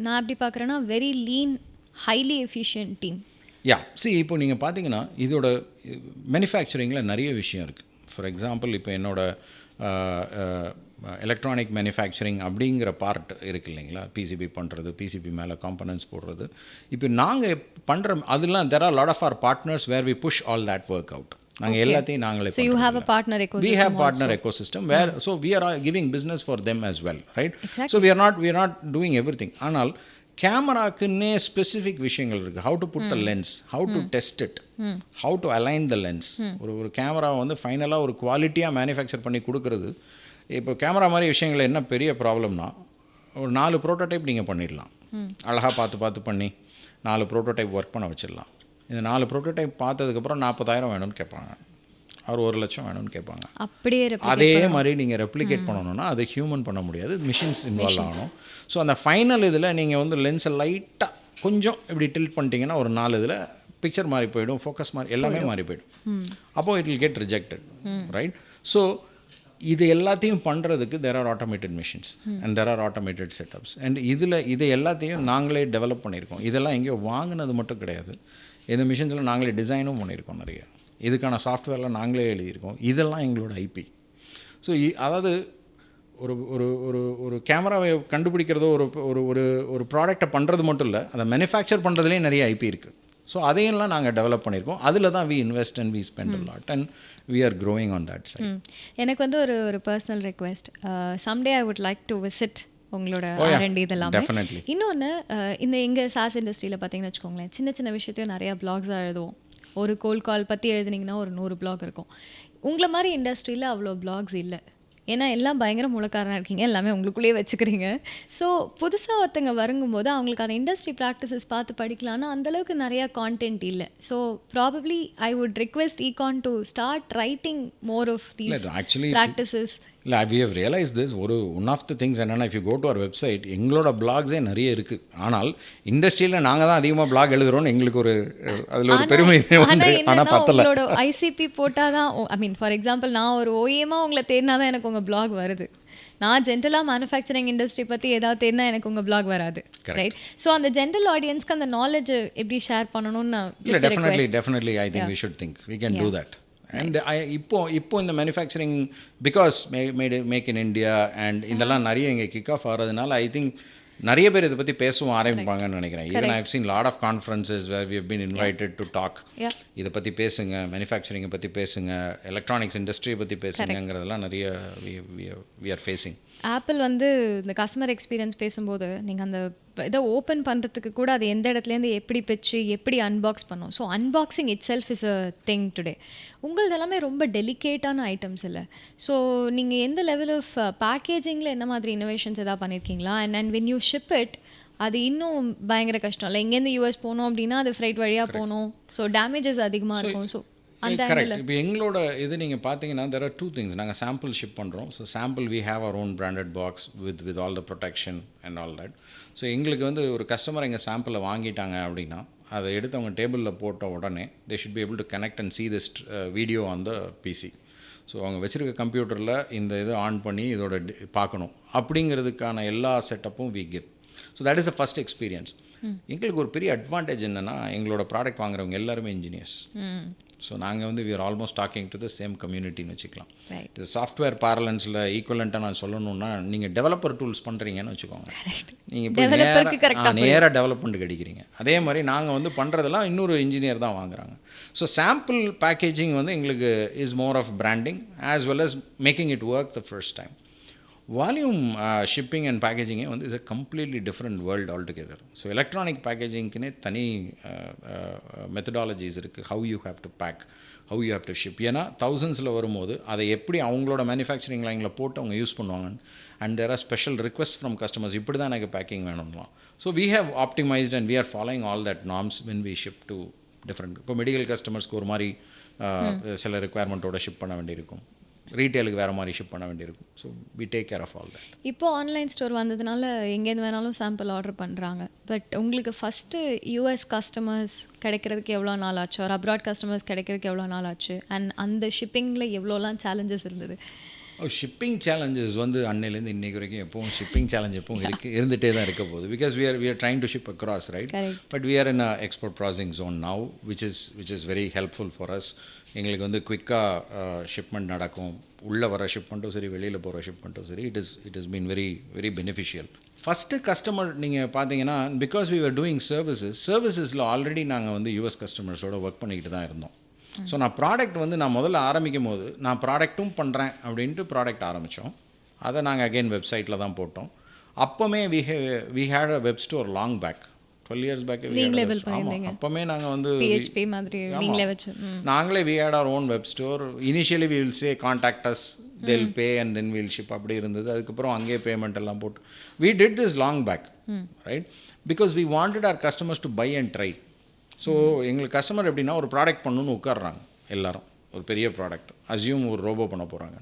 நான் எப்படி பார்க்குறேன்னா very lean, highly efficient team. Yeah, இப்போ நீங்கள் பார்த்தீங்கன்னா இதோட மேனுஃபேக்சரிங்கில் நிறைய விஷயம் இருக்குது. ஃபார் எக்ஸாம்பிள், இப்போ என்னோட எலக்ட்ரானிக் மேனுஃபேக்சரிங் அப்படிங்கிற பார்ட் இருக்குது இல்லைங்களா, பிசிபி பண்ணுறது, பிசிபி மேலே காம்பனன்ட்ஸ் போடுறது. இப்போ நாங்கள் பண்ணுற அதெல்லாம் there are lot of our partners where we push all that work out. நாங்கள் எல்லாத்தையும் நாங்களே So you have a partner ecosystem. We have partner ecosystem where so we are giving business for them as well, right? Exactly. So we are not doing everything. ஆனால் கேமராக்குன்னே specific விஷயங்கள் இருக்குது. How to put the lens, how to test it, how to align the lens. ஒரு கேமராவை வந்து ஃபைனலாக ஒரு குவாலிட்டியாக manufacture பண்ணி கொடுக்குறது. இப்போ கேமரா மாதிரி விஷயங்கள் என்ன பெரிய ப்ராப்ளம்னா, ஒரு 4 ப்ரோட்டோடைப் நீங்கள் பண்ணிடலாம். அழகாக பார்த்து பண்ணி 4 ப்ரோட்டோடைப் ஒர்க் பண்ண வச்சிடலாம். இந்த 4 ப்ரோட்டோடைப் பார்த்ததுக்கப்புறம் 40,000 வேணும்னு கேட்பாங்க, அவர் 1,00,000 வேணும்னு கேட்பாங்க. அப்படியே அதே மாதிரி நீங்கள் ரெப்ளிகேட் பண்ணணும்னா அது ஹியூமன் பண்ண முடியாது, மிஷின்ஸ் இன்வால்வ் ஆகணும். ஸோ அந்த ஃபைனல் இதில் நீங்கள் வந்து லென்ஸை லைட்டாக கொஞ்சம் இப்படி டில்ட் பண்ணிட்டீங்கன்னா ஒரு 4 இதில் பிக்சர் மாறி போயிடும், ஃபோக்கஸ் மாறி எல்லாமே மாறி போயிடும். அப்போது it will get rejected. Right. So இது எல்லாத்தையும் பண்ணுறதுக்கு there are automated machines and there are automated setups. And இதை எல்லாத்தையும் நாங்களே டெவலப் பண்ணியிருக்கோம். இதெல்லாம் எங்கேயோ வாங்கினது மட்டும் கிடையாது. இந்த மிஷின்ஸில் நாங்களே டிசைனும் பண்ணியிருக்கோம். நிறைய இதுக்கான சாஃப்ட்வேர்லாம் நாங்களே எழுதியிருக்கோம். இதெல்லாம் எங்களோட ஐபி. ஸோ அதாவது ஒரு ஒரு ஒரு ஒரு கேமராவை கண்டுபிடிக்கிறதோ ஒரு ப்ராடக்டை பண்ணுறது மட்டும் இல்லை, அதை மேனுஃபேக்சர் பண்ணுறதுலேயும் நிறைய ஐபி இருக்குது. ஸோ அதையெல்லாம் நாங்கள் டெவலப் பண்ணியிருக்கோம். அதில் தான் we invest and we spend a lot and we are growing on that side. எனக்கு வந்து ஒரு personal request, someday I would like to visit உங்களோட R&D இதெல்லாம். இன்னொன்று, இந்த எங்கள் சாஸ் இண்டஸ்ட்ரியில் பார்த்தீங்கன்னு வச்சுக்கோங்களேன், சின்ன சின்ன விஷயத்தையும் நிறையா பிளாக்ஸாக எழுதுவோம். ஒரு கோல் கால் பற்றி எழுதுனீங்கன்னா ஒரு 100 பிளாக் இருக்கும். உங்களை மாதிரி இண்டஸ்ட்ரியில் அவ்வளோ பிளாக்ஸ் இல்லை. ஏன்னா எல்லாம் பயங்கர மூலக்காரனாக இருக்கீங்க, எல்லாமே உங்களுக்குள்ளேயே வச்சுக்கிறீங்க. ஸோ புதுசாக ஒருத்தங்க வருங்கும்போது அவங்களுக்கான இண்டஸ்ட்ரி ப்ராக்டிசஸ் பார்த்து படிக்கலான்னா அந்தளவுக்கு நிறையா கான்டென்ட் இல்லை. So probably I would request eCon to start writing more of these practices. இல்லை, we have realise this. One of the things என்னென்னா, if you go to our website, எங்களோட பிளாக்ஸே நிறைய இருக்குது. ஆனால் இண்டஸ்ட்ரியில் நாங்கள் தான் அதிகமாக பிளாக் எழுதுகிறோன்னு எங்களுக்கு ஒரு அதில் ஒரு பெருமை. ஆனால் உங்களோட ஐசிபி போட்டால் தான், ஐ மீன் ஃபார் எக்ஸாம்பிள் நான் ஒரு ஓஏமாக உங்களை தேடினா தான் எனக்கு உங்கள் பிளாக் வருது. நான் ஜென்ரலாக மேனுஃபேக்சரிங் இண்டஸ்ட்ரி பற்றி ஏதாவது தேடினா எனக்கு உங்கள் பிளாக் வராது. ரைட். ஸோ அந்த ஜென்ரல் ஆடியன்ஸ்க்கு அந்த நாலேஜ் எப்படி ஷேர் பண்ணணும்னு நான் definitely I think we should think we can do that. And இப்போ இந்த manufacturing because make in India and இதெல்லாம் நிறைய இங்கே கிக் ஆஃப் ஆகிறதுனால ஐ திங்க் நிறைய பேர் இதை பற்றி பேசவும் ஆரம்பிப்பாங்கன்னு நினைக்கிறேன். Even I have seen lot of conferences where we have been invited to talk. இதை பற்றி பேசுங்க, மேனுஃபேக்சரிங்கை பற்றி பேசுங்க, எலக்ட்ரானிக்ஸ் இண்டஸ்ட்ரியை பற்றி பேசுங்கிறதெல்லாம் நிறைய வி ஆர் ஃபேஸிங். ஆப்பிள் வந்து இந்த கஸ்டமர் எக்ஸ்பீரியன்ஸ் பேசும்போது நீங்கள் அந்த இதை ஓப்பன் பண்ணுறதுக்கு கூட அது எந்த இடத்துலேருந்து எப்படி பிச்சு எப்படி அன்பாக்ஸ் பண்ணோம். So unboxing it self is a thing today. உங்களது எல்லாமே ரொம்ப டெலிகேட்டான ஐட்டம்ஸ் இல்லை. ஸோ நீங்கள் எந்த லெவல் ஆஃப் பேக்கேஜிங்கில் என்ன மாதிரி இன்னோவேஷன்ஸ் எதாவது பண்ணியிருக்கீங்களா? And when you ship it அது இன்னும் பயங்கர கஷ்டம் இல்லை. இங்கேருந்து யூஎஸ் போனோம் அப்படின்னா அது ஃப்ரைட் வழியாக போகணும். ஸோ டேமேஜஸ் அதிகமாக இருக்கும். ஸோ அந்த கரெக்ட். இப்போ எங்களோட இது நீங்கள் பார்த்தீங்கன்னா தெர் ஆர் டூ திங்ஸ். நாங்கள் சாம்பிள் ஷிப் பண்ணுறோம். So sample we have our own branded box with all the protection and all that. So எங்களுக்கு வந்து ஒரு கஸ்டமர் எங்கள் சாம்பிளை வாங்கிட்டாங்க அப்படின்னா அதை எடுத்து அவங்க டேபிளில் போட்ட உடனே they should be able to connect and see this video on the PC. So அவங்க வச்சுருக்க கம்ப்யூட்டரில் இந்த இது ஆன் பண்ணி இதோட பார்க்கணும் அப்படிங்கிறதுக்கான எல்லா செட்டப்பும் we give. So that is the first experience. எங்களுக்கு ஒரு பெரிய அட்வான்டேஜ் என்னென்னா எங்களோட ப்ராடக்ட் வாங்குறவங்க எல்லாருமே இன்ஜினியர்ஸ். ஸோ நாங்கள் வந்து we are almost talking to the same கம்யூனிட்டின்னு வச்சுக்கலாம். இது சாஃப்ட்வேர் பார்லன்ஸில் ஈக்குவலண்ட்டாக நான் சொல்லணுன்னா நீங்கள் டெவலப்பர் டூல்ஸ் பண்ணுறீங்கன்னு வச்சுக்கோங்க. நீங்கள் இப்போ நேராக டெவலப்மெண்ட்டுக்கு அடிக்கிறீங்க. அதே மாதிரி நாங்கள் வந்து பண்ணுறதெல்லாம் இன்னொரு இன்ஜினியர் தான் வாங்குறாங்க. ஸோ சாம்பிள் பேக்கேஜிங் வந்து எங்களுக்கு is more of branding as well as making it work the first time. Volume shipping and பேக்கேஜிங்கே வந்து is a completely different world altogether. So electronic பேக்கேஜிங்க்குனே தனி மெத்தடாலஜிஸ் இருக்குது. How you have to pack, how you have to ship. ஏன்னா தௌசண்ட்ஸில் வரும்போது அதை எப்படி அவங்களோட மேனுஃபேக்சரிங் லைனில் போட்டு அவங்க யூஸ் பண்ணுவாங்க. And there are special request from customers, இப்படி தான் எனக்கு பேக்கிங் வேணும்லாம். So we have optimised and we are following all that norms when we ship to different. இப்போ மெடிக்கல் கஸ்டமர்ஸ்க்கு ஒரு மாதிரி சில ரெக்குவயர்மெண்ட்டோட ஷிப் பண்ண வேண்டியிருக்கும். ரீட்டெயிலுக்கு வேறு மாதிரி ஷிப் பண்ண வேண்டியிருக்கும். So we take care of all that. இப்போது ஆன்லைன் ஸ்டோர் வந்ததுனால எங்கேருந்து வேணாலும் சாம்பிள் ஆர்டர் பண்ணுறாங்க. பட் உங்களுக்கு ஃபஸ்ட்டு யூஎஸ் கஸ்டமர்ஸ் கிடைக்கிறதுக்கு எவ்வளோ நாள் ஆச்சு, ஒரு அப்ராட் கஸ்டமர்ஸ் கிடைக்கிறதுக்கு எவ்வளோ நாள் ஆச்சு, அண்ட் அந்த ஷிப்பிங்கில் எவ்வளோலாம் சேலஞ்சஸ் இருந்தது? ஷிப்பிங் சேலஞ்சஸ் வந்து அன்னையிலேருந்து இன்றைக்கு வரைக்கும் எப்பவும் ஷிப்பிங் சேலஞ்ச் எப்பவும் இருந்துகிட்டே தான் இருக்க போகுது. Because we are trying to ship across, right? But we are in a export processing zone now, which is very helpful for us. எங்களுக்கு வந்து குவிக்காக ஷிப்மெண்ட் நடக்கும். உள்ளே வர ஷிப்மெண்ட்டும் சரி, வெளியில் போகிற ஷிப்மெண்ட்டும் சரி, it is been very very beneficial. First customer நீங்கள் பார்த்தீங்கன்னா பிகாஸ் we were doing சர்வீசஸில் ஆல்ரெடி நாங்கள் வந்து யூஎஸ் கஸ்டமர்ஸோடு ஒர்க் பண்ணிக்கிட்டு தான் இருந்தோம். ஸோ நான் ப்ராடக்ட் வந்து நான் முதல்ல ஆரம்பிக்கும் போது நான் ப்ராடக்ட்டும் பண்ணுறேன் அப்படின்ட்டு ப்ராடக்ட் ஆரம்பித்தோம். அதை நாங்கள் அகெயின் வெப்சைட்டில் தான் போட்டோம். அப்போவுமே we had a web store long back, 12 years back. அப்போவுமே நாங்கள் வந்து நாங்களே we had our own web store. Initially we will say contact us, they'll pay and then we'll ship, அப்படி இருந்தது. அதுக்கப்புறம் அங்கேயே பேமெண்ட் எல்லாம் போட்டு we did this long back, right? Because we wanted our customers to buy and try. So எங்களுக்கு customer எப்படின்னா ஒரு product பண்ணணுன்னு உட்காடுறாங்க எல்லாரும். ஒரு பெரிய ப்ராடக்ட் அசியூம் ஒரு ரோபோ பண்ண போகிறாங்க.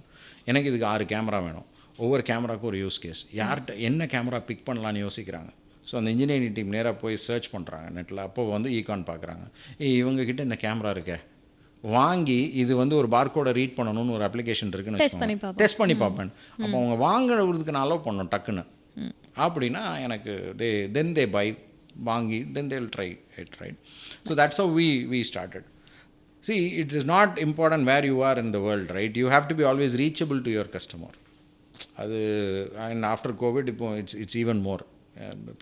எனக்கு இதுக்கு 6 கேமரா வேணும். ஒவ்வொரு கேமராவுக்கும் ஒரு யூஸ் கேஸ். யார்கிட்ட என்ன கேமரா பிக் பண்ணலான்னு யோசிக்கிறாங்க. ஸோ அந்த இன்ஜினியரிங் டீம் நேராக போய் சர்ச் பண்ணுறாங்க நெட்டில். அப்போ வந்து ஈகான் பார்க்குறாங்க, இவங்ககிட்ட இந்த கேமரா இருக்கே, வாங்கி இது வந்து ஒரு பார்கோடை ரீட் பண்ணணும்னு ஒரு அப்ளிகேஷன் இருக்குன்னு டெஸ்ட் பண்ணி பார்ப்பேன். அப்போ அவங்க வாங்குறதுக்கு நான் அலோவ் பண்ணணும் டக்குன்னு. அப்படின்னா எனக்கு தென் தே பை, வாங்கி then they will try it, right? So that's how we started. See, it is not important where you are in the world, right? You have to be always reachable to your customer. அது and after COVID இப்போ it's even more.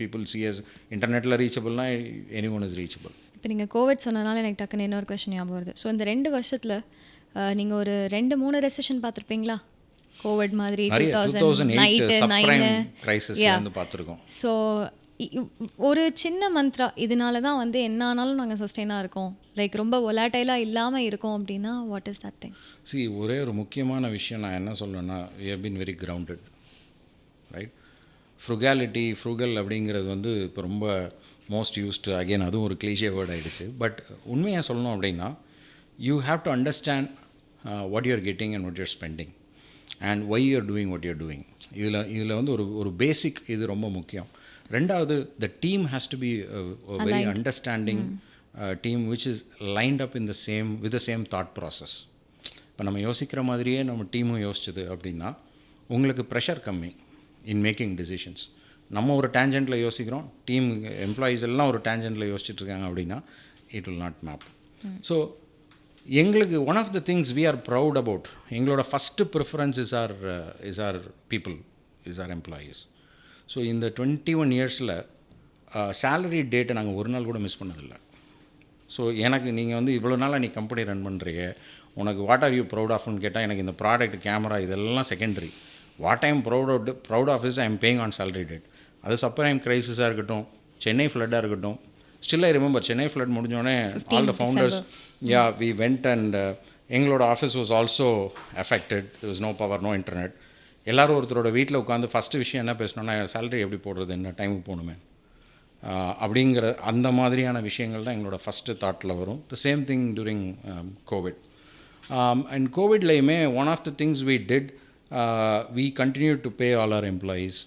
People see as internetல reachable-னா anyone is reachable. இப்போ நீங்கள் Covid சொன்னனால எனக்கு டக்குன்னு இன்னொரு question ஞாபகம் வருது. ஸோ இந்த 2 வருஷத்தில் நீங்கள் ஒரு 2-3 ரெசெஷன் பார்த்துருப்பீங்களா? கோவிட் மாதிரி 2008 சப்ரைம் கிரைசிஸ்ல வந்து பார்த்துருக்கோம். ஸோ ஒரு சின்ன மந்த்ரா இதனால தான் வந்து என்ன ஆனாலும் நாங்கள் சஸ்டெயினாக இருக்கோம், லைக் ரொம்ப ஒலாட்டைலாக இல்லாமல் இருக்கோம் அப்படின்னா வாட் இஸ் தட் திங்? ஒரே ஒரு முக்கியமான விஷயம் நான் என்ன சொல்லணும்னா, we have been very grounded, right? Frugal அப்படிங்கிறது வந்து இப்போ ரொம்ப மோஸ்ட் யூஸ்டு, அகெயின் அதுவும் ஒரு கிளீஷே வேர்ட் ஆகிடுச்சு. பட் உண்மையாக சொல்லணும் அப்படின்னா you have to understand what you are getting and what you're spending and why you are doing what you're doing. இதில் வந்து ஒரு பேசிக் இது ரொம்ப முக்கியம். ரெண்டாவது, the team has to be very understanding team which is lined up in the same with the same thought process. இப்போ நம்ம யோசிக்கிற மாதிரியே நம்ம டீமும் யோசிச்சுது அப்படின்னா உங்களுக்கு ப்ரெஷர் கம்மி இன் மேக்கிங் டிசிஷன்ஸ். நம்ம ஒரு டேஞ்செண்ட்டில் யோசிக்கிறோம், டீம் எம்ப்ளாயீஸ் எல்லாம் ஒரு டேஞ்செண்ட்டில் யோசிச்சுட்ருக்காங்க அப்படின்னா it will not map. So எங்களுக்கு one of the things we are proud about, எங்களோட first preference is our people, is our employees. So இந்த 21 இயர்ஸில் சேலரி டேட்டை நாங்கள் ஒரு நாள் கூட மிஸ் பண்ணதில்லை. ஸோ எனக்கு நீங்கள் வந்து இவ்வளோ நாளாக நீ கம்பெனி ரன் பண்ணுறீங்க, உனக்கு வாட் ஆர் யூ ப்ரௌட் ஆஃப்னு கேட்டால் எனக்கு இந்த ப்ராடக்ட், கேமரா இதெல்லாம் secondary. What I am proud of is I am paying on salary date. அது சப்ரைம் கிரைசிஸாக இருக்கட்டும், சென்னை ஃப்ளட்டாக இருக்கட்டும். Still I remember Chennai flood முடிஞ்சோடனே all the founders we went and எங்களோட office was also affected. there was no power, no internet. எல்லோரும் ஒருத்தரோட வீட்டில் உட்காந்து ஃபஸ்ட்டு விஷயம் என்ன பேசணுன்னா, சேலரி எப்படி போடுறது, என்ன டைமுக்கு போகணுமே அப்படிங்கிற அந்த மாதிரியான விஷயங்கள் தான் எங்களோட ஃபஸ்ட்டு தாட்டில் வரும். The same thing during COVID. And கோவிட்லேயுமே one of the things we did, we continue to pay all our employees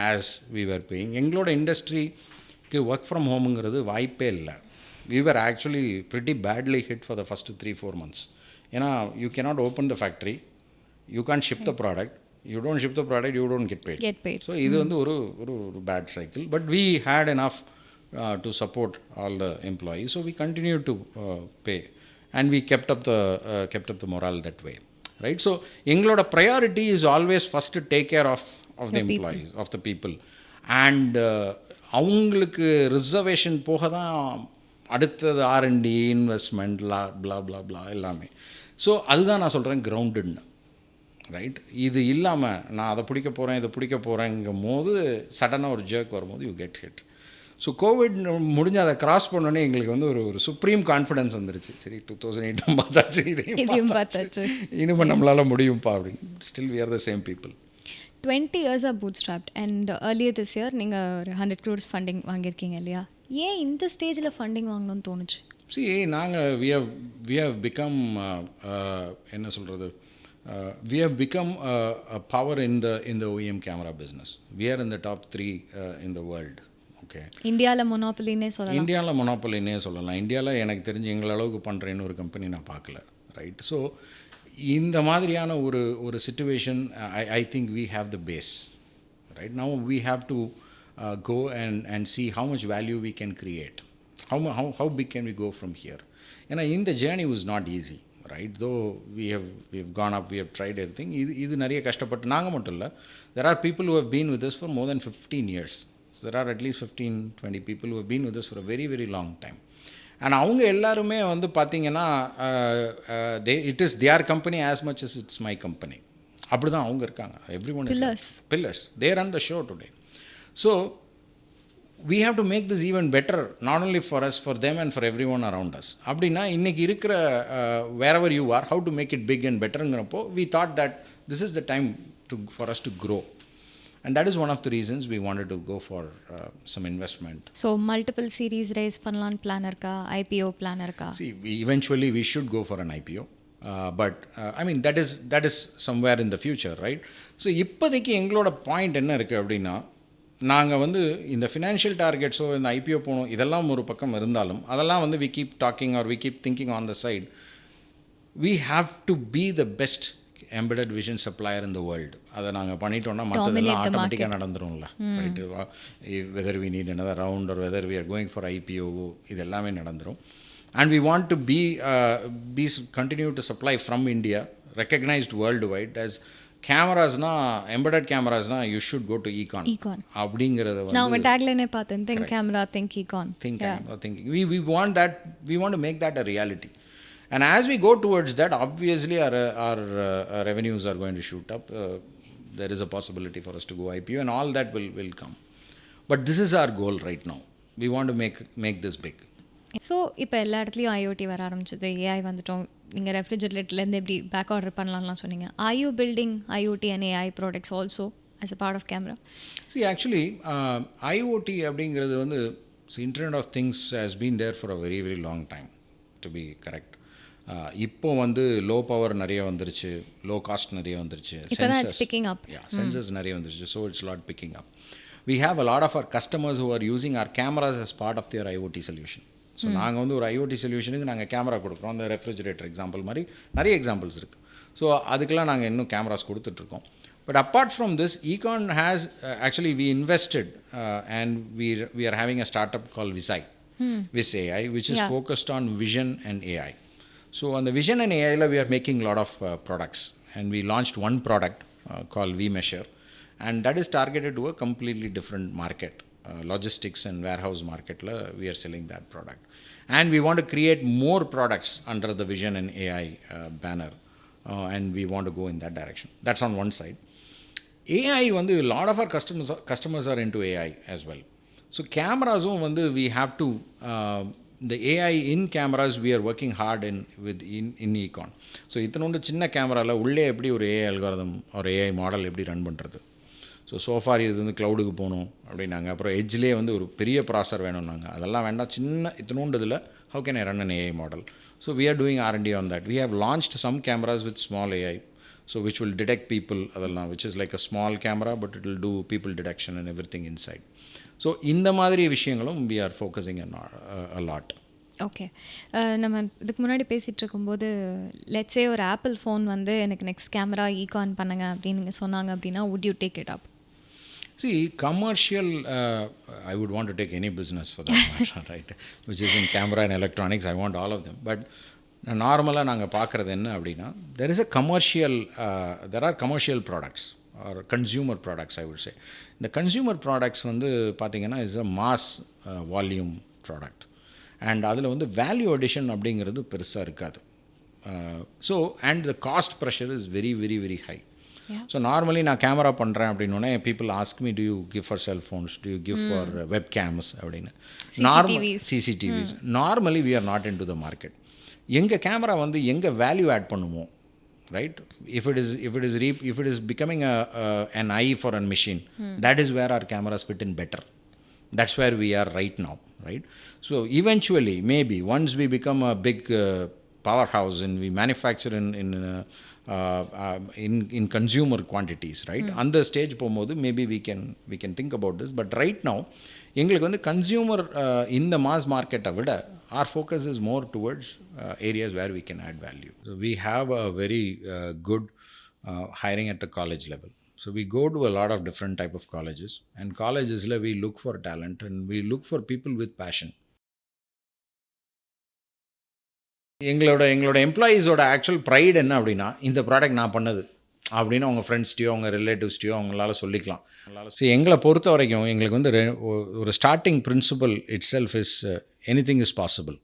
as we were paying. எங்களோட இண்டஸ்ட்ரிக்கு ஒர்க் ஃப்ரம் ஹோமுங்கிறது வாய்ப்பே இல்லை. We were actually pretty badly hit for the first 3-4 months. ஏன்னா you cannot open the factory, you can ship the product, you don't ship the product, you don't get paid. So இது வந்து ஒரு bad cycle, but we had enough to support all the employees, so we continued to pay and we kept up the morale that way, right? So எங்களோட priority is always first to take care of the employees, of the people, and அவங்களுக்கு reservation போக தான் அடுத்தது R&D investment blah blah blah எல்லாமே. So அதுதான் நான் சொல்கிறேன் கிரவுண்டட்னு, right? இது இல்லாமல் நான் அதை பிடிக்க போகிறேன், இதை பிடிக்க போகிறேங்கும் போது சடனாக ஒரு ஜர்க் வரும்போது you get hit. So Covid முடிஞ்சு அதை கிராஸ் பண்ணோன்னே எங்களுக்கு வந்து ஒரு சுப்ரீம் கான்ஃபிடென்ஸ் வந்துருச்சு. சரி 2008 பார்த்தாச்சு, இதையும் பார்த்தாச்சு, இனிமேல் நம்மளால் முடியும்ப்பா அப்படின்னு. Still we are the same people. 20 years boot strapped and earlier this year நீங்கள் ஒரு 100 crores ஃபண்டிங் வாங்கியிருக்கீங்க இல்லையா? ஏன் இந்த ஸ்டேஜில் ஃபண்டிங் வாங்கணும்னு தோணுச்சு? நாங்கள் வி ஹவ் பிகம் என்ன சொல்கிறது, we have become a power in the OEM camera business. We are in the top 3 in the world. Okay. இந்தியாவில் மொனோபலினே சொல்லலாம். இந்தியாவில் எனக்கு தெரிஞ்சு எங்கள் அளவுக்கு பண்ணுற இன்னொரு கம்பெனி நான் பார்க்கல, ரைட்? ஸோ இந்த மாதிரியான ஒரு situation, I think we have the base. Right now we have to go and see how much value we can create. How big can we go from here? ஏன்னா இந்த journey was not easy. Right, though we have gone up, we have tried everything. இது நிறைய கஷ்டப்பட்டு நாங்கள் மட்டும் இல்லை, there are people who have been with us for more than 15 years. So there are at least 15-20 people who have been with us for a very very long time. And அவங்க எல்லாருமே வந்து பார்த்திங்கன்னா it is their company as much as it's my company. அப்படி தான் அவங்க இருக்காங்க. Everyone is pillars. They run the show today. So we have to make this even better, not only for us, for them and for everyone around us. அப்படின்னா இன்றைக்கி இருக்கிற wherever you are, how to make it big and betterங்கிறப்போ we thought that this is the time for us to grow, and that is one of the reasons we wanted to go for some investment. So multiple series raise பண்ணலான்னு plan இருக்கா? IPO plan இருக்கா? See, eventually we should go for an IPO. But I mean that is somewhere in the future, right? So இப்போதைக்கு எங்களோட point என்ன இருக்குது அப்படின்னா, நாங்கள் வந்து இந்த ஃபினான்ஷியல் டார்கெட்ஸோ இந்த ஐபிஓ போகணும் இதெல்லாம் ஒரு பக்கம் இருந்தாலும், அதெல்லாம் வந்து we keep talking or we keep thinking on the side. We have to be the best embedded vision supplier in the world. அதை நாங்கள் பண்ணிட்டோம்னா மற்றதெல்லாம் ஆட்டோமேட்டிக்காக நடந்துரும்ல, right? Whether we need another round or whether we are going for IPO, இது எல்லாமே நடந்துடும். And we want to be continue to supply from India, recognised world wide as கேமராஸ்னா, எம்பெடட் கேமராஸ்னா you should go to Econ அப்படிங்கிறத வந்து நான் உங்கள் டேக்லைனே பார்த்தேன், think camera think Econ. Thinking we want that, we want to make that a reality, and as we go towards that, obviously our revenues are going to shoot up. There is a possibility for us to go IPO and all that will come, but this is our goal right now. We want to make this big. So இப்போ எல்லா இடத்துலையும் IoT வர ஆரம்பிச்சது, AI வந்துட்டோம். நீங்கள் ரெஃப்ரிஜரேட்டர்லேருந்து எப்படி back order பண்ணலாம்லாம் சொன்னீங்க. Are you building IoT and AI products also as a part of camera? See, actually IoT அப்படிங்கிறது வந்து Internet of Things has been there for a very very long time, to be correct. இப்போ வந்து low power நிறைய வந்துருச்சு, low cost நிறைய வந்துருச்சு, sensors நிறைய வந்துருச்சு. So it's lot picking up. We have a lot of our customers who are using our cameras as part of their IoT solution. So நாங்கள் வந்து ஒரு ஐஓடி சொல்யூஷனுக்கு நாங்கள் கேமரா கொடுக்குறோம். அந்த ரெஃப்ரிஜரேட்டர் எக்ஸாம்பிள் மாதிரி நிறைய எக்ஸாம்பிள்ஸ் இருக்குது. ஸோ அதுக்கெலாம் நாங்கள் இன்னும் கேமராஸ் கொடுத்துட்ருக்கோம். But apart from this, econ has actually we invested and we are having a startup called Vis AI, which is focused on vision and AI. So on the vision and AI we are making a lot of products, and we launched one product called vMeasure, and that is targeted to a completely different market. Logistics and warehouse market la we are selling that product, and we want to create more products under the vision and AI banner, and we want to go in that direction. That's on one side. AI வந்து lot of our customers are into AI as well. So கேமராஸும் வந்து we have to the AI in cameras we are working hard in econ. So இத்தனோண்டு சின்ன கேமராவில் உள்ளே எப்படி ஒரு AI algorithm ஒரு AI மாடல் எப்படி ரன் பண்ணுறது. ஸோஃபார் இது வந்து க்ளவுடுக்கு போகணும் அப்படின்னாங்க. அப்புறம் எட்ஜ்லேயே வந்து ஒரு பெரிய ப்ராசர் வேணும்னாங்க. அதெல்லாம் வேண்டாம், சின்ன இத்தனோண்டு இதில் how can I run an AI model. So we are doing R&D on that. We have launched some cameras with small AI, so which will detect people அதெல்லாம், which is like a small camera but it will do people detection and everything inside. So இந்த மாதிரி விஷயங்களும் we are focusing on a lot. Okay, நம்ம இதுக்கு முன்னாடி பேசிகிட்டு இருக்கும்போது let's say ஒரு ஆப்பிள் ஃபோன் வந்து எனக்கு நெக்ஸ்ட் கேமரா ஈகான் பண்ணுங்க அப்படின்னு நீங்கள் சொன்னாங்க அப்படின்னா would you take it up? See, commercial, I would want to take any business for that matter, right? Which is in camera and electronics, I want all of them. But நார்மலாக நாங்கள் பார்க்குறது என்ன அப்படின்னா, there is a commercial, there are commercial products or consumer products, I would say. இந்த consumer products வந்து பார்த்திங்கன்னா is a mass volume product. And அதில் வந்து வேல்யூ அடிஷன் அப்படிங்கிறது பெருசாக இருக்காது. So and the cost pressure is very very very high. So normally நான் camera பண்ணுறேன் அப்படின்னோடனே people ask me, do you give for cellphones, do you give for web cams அப்படின்னு. CCTVs normally we are not in to the market. எங்கள் camera வந்து எங்கே value add பண்ணுவோம், right? If it is becoming an eye for a machine, that is where our cameras fit in better. That's where we are right now, right? So eventually, maybe once we become a big powerhouse and we manufacture in consumer quantities, right? On the stage போகும்போது maybe we can think about this. But right now, எங்களுக்கு வந்து consumer இந்த mass மார்க்கெட்டை விட our focus is more towards areas where we can add value. So we have a very good hiring at the college level. So we go to a lot of different type of colleges, and colleges we look for talent and we look for people with passion. எங்களோட எம்ப்ளாயீஸோட actual fried என்ன அப்படின்னா, இந்த product நான் பண்ணது அப்படின்னு அவங்க ஃப்ரெண்ட்ஸ்டையோ அவங்க ரிலேட்டிவ்ஸ்டையோ அவங்களால சொல்லிக்கலாம். ஸோ எங்களை பொறுத்த வரைக்கும் எங்களுக்கு வந்து ஒரு starting principle itself is anything is possible,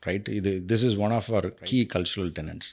right? This is one of our key cultural tenants.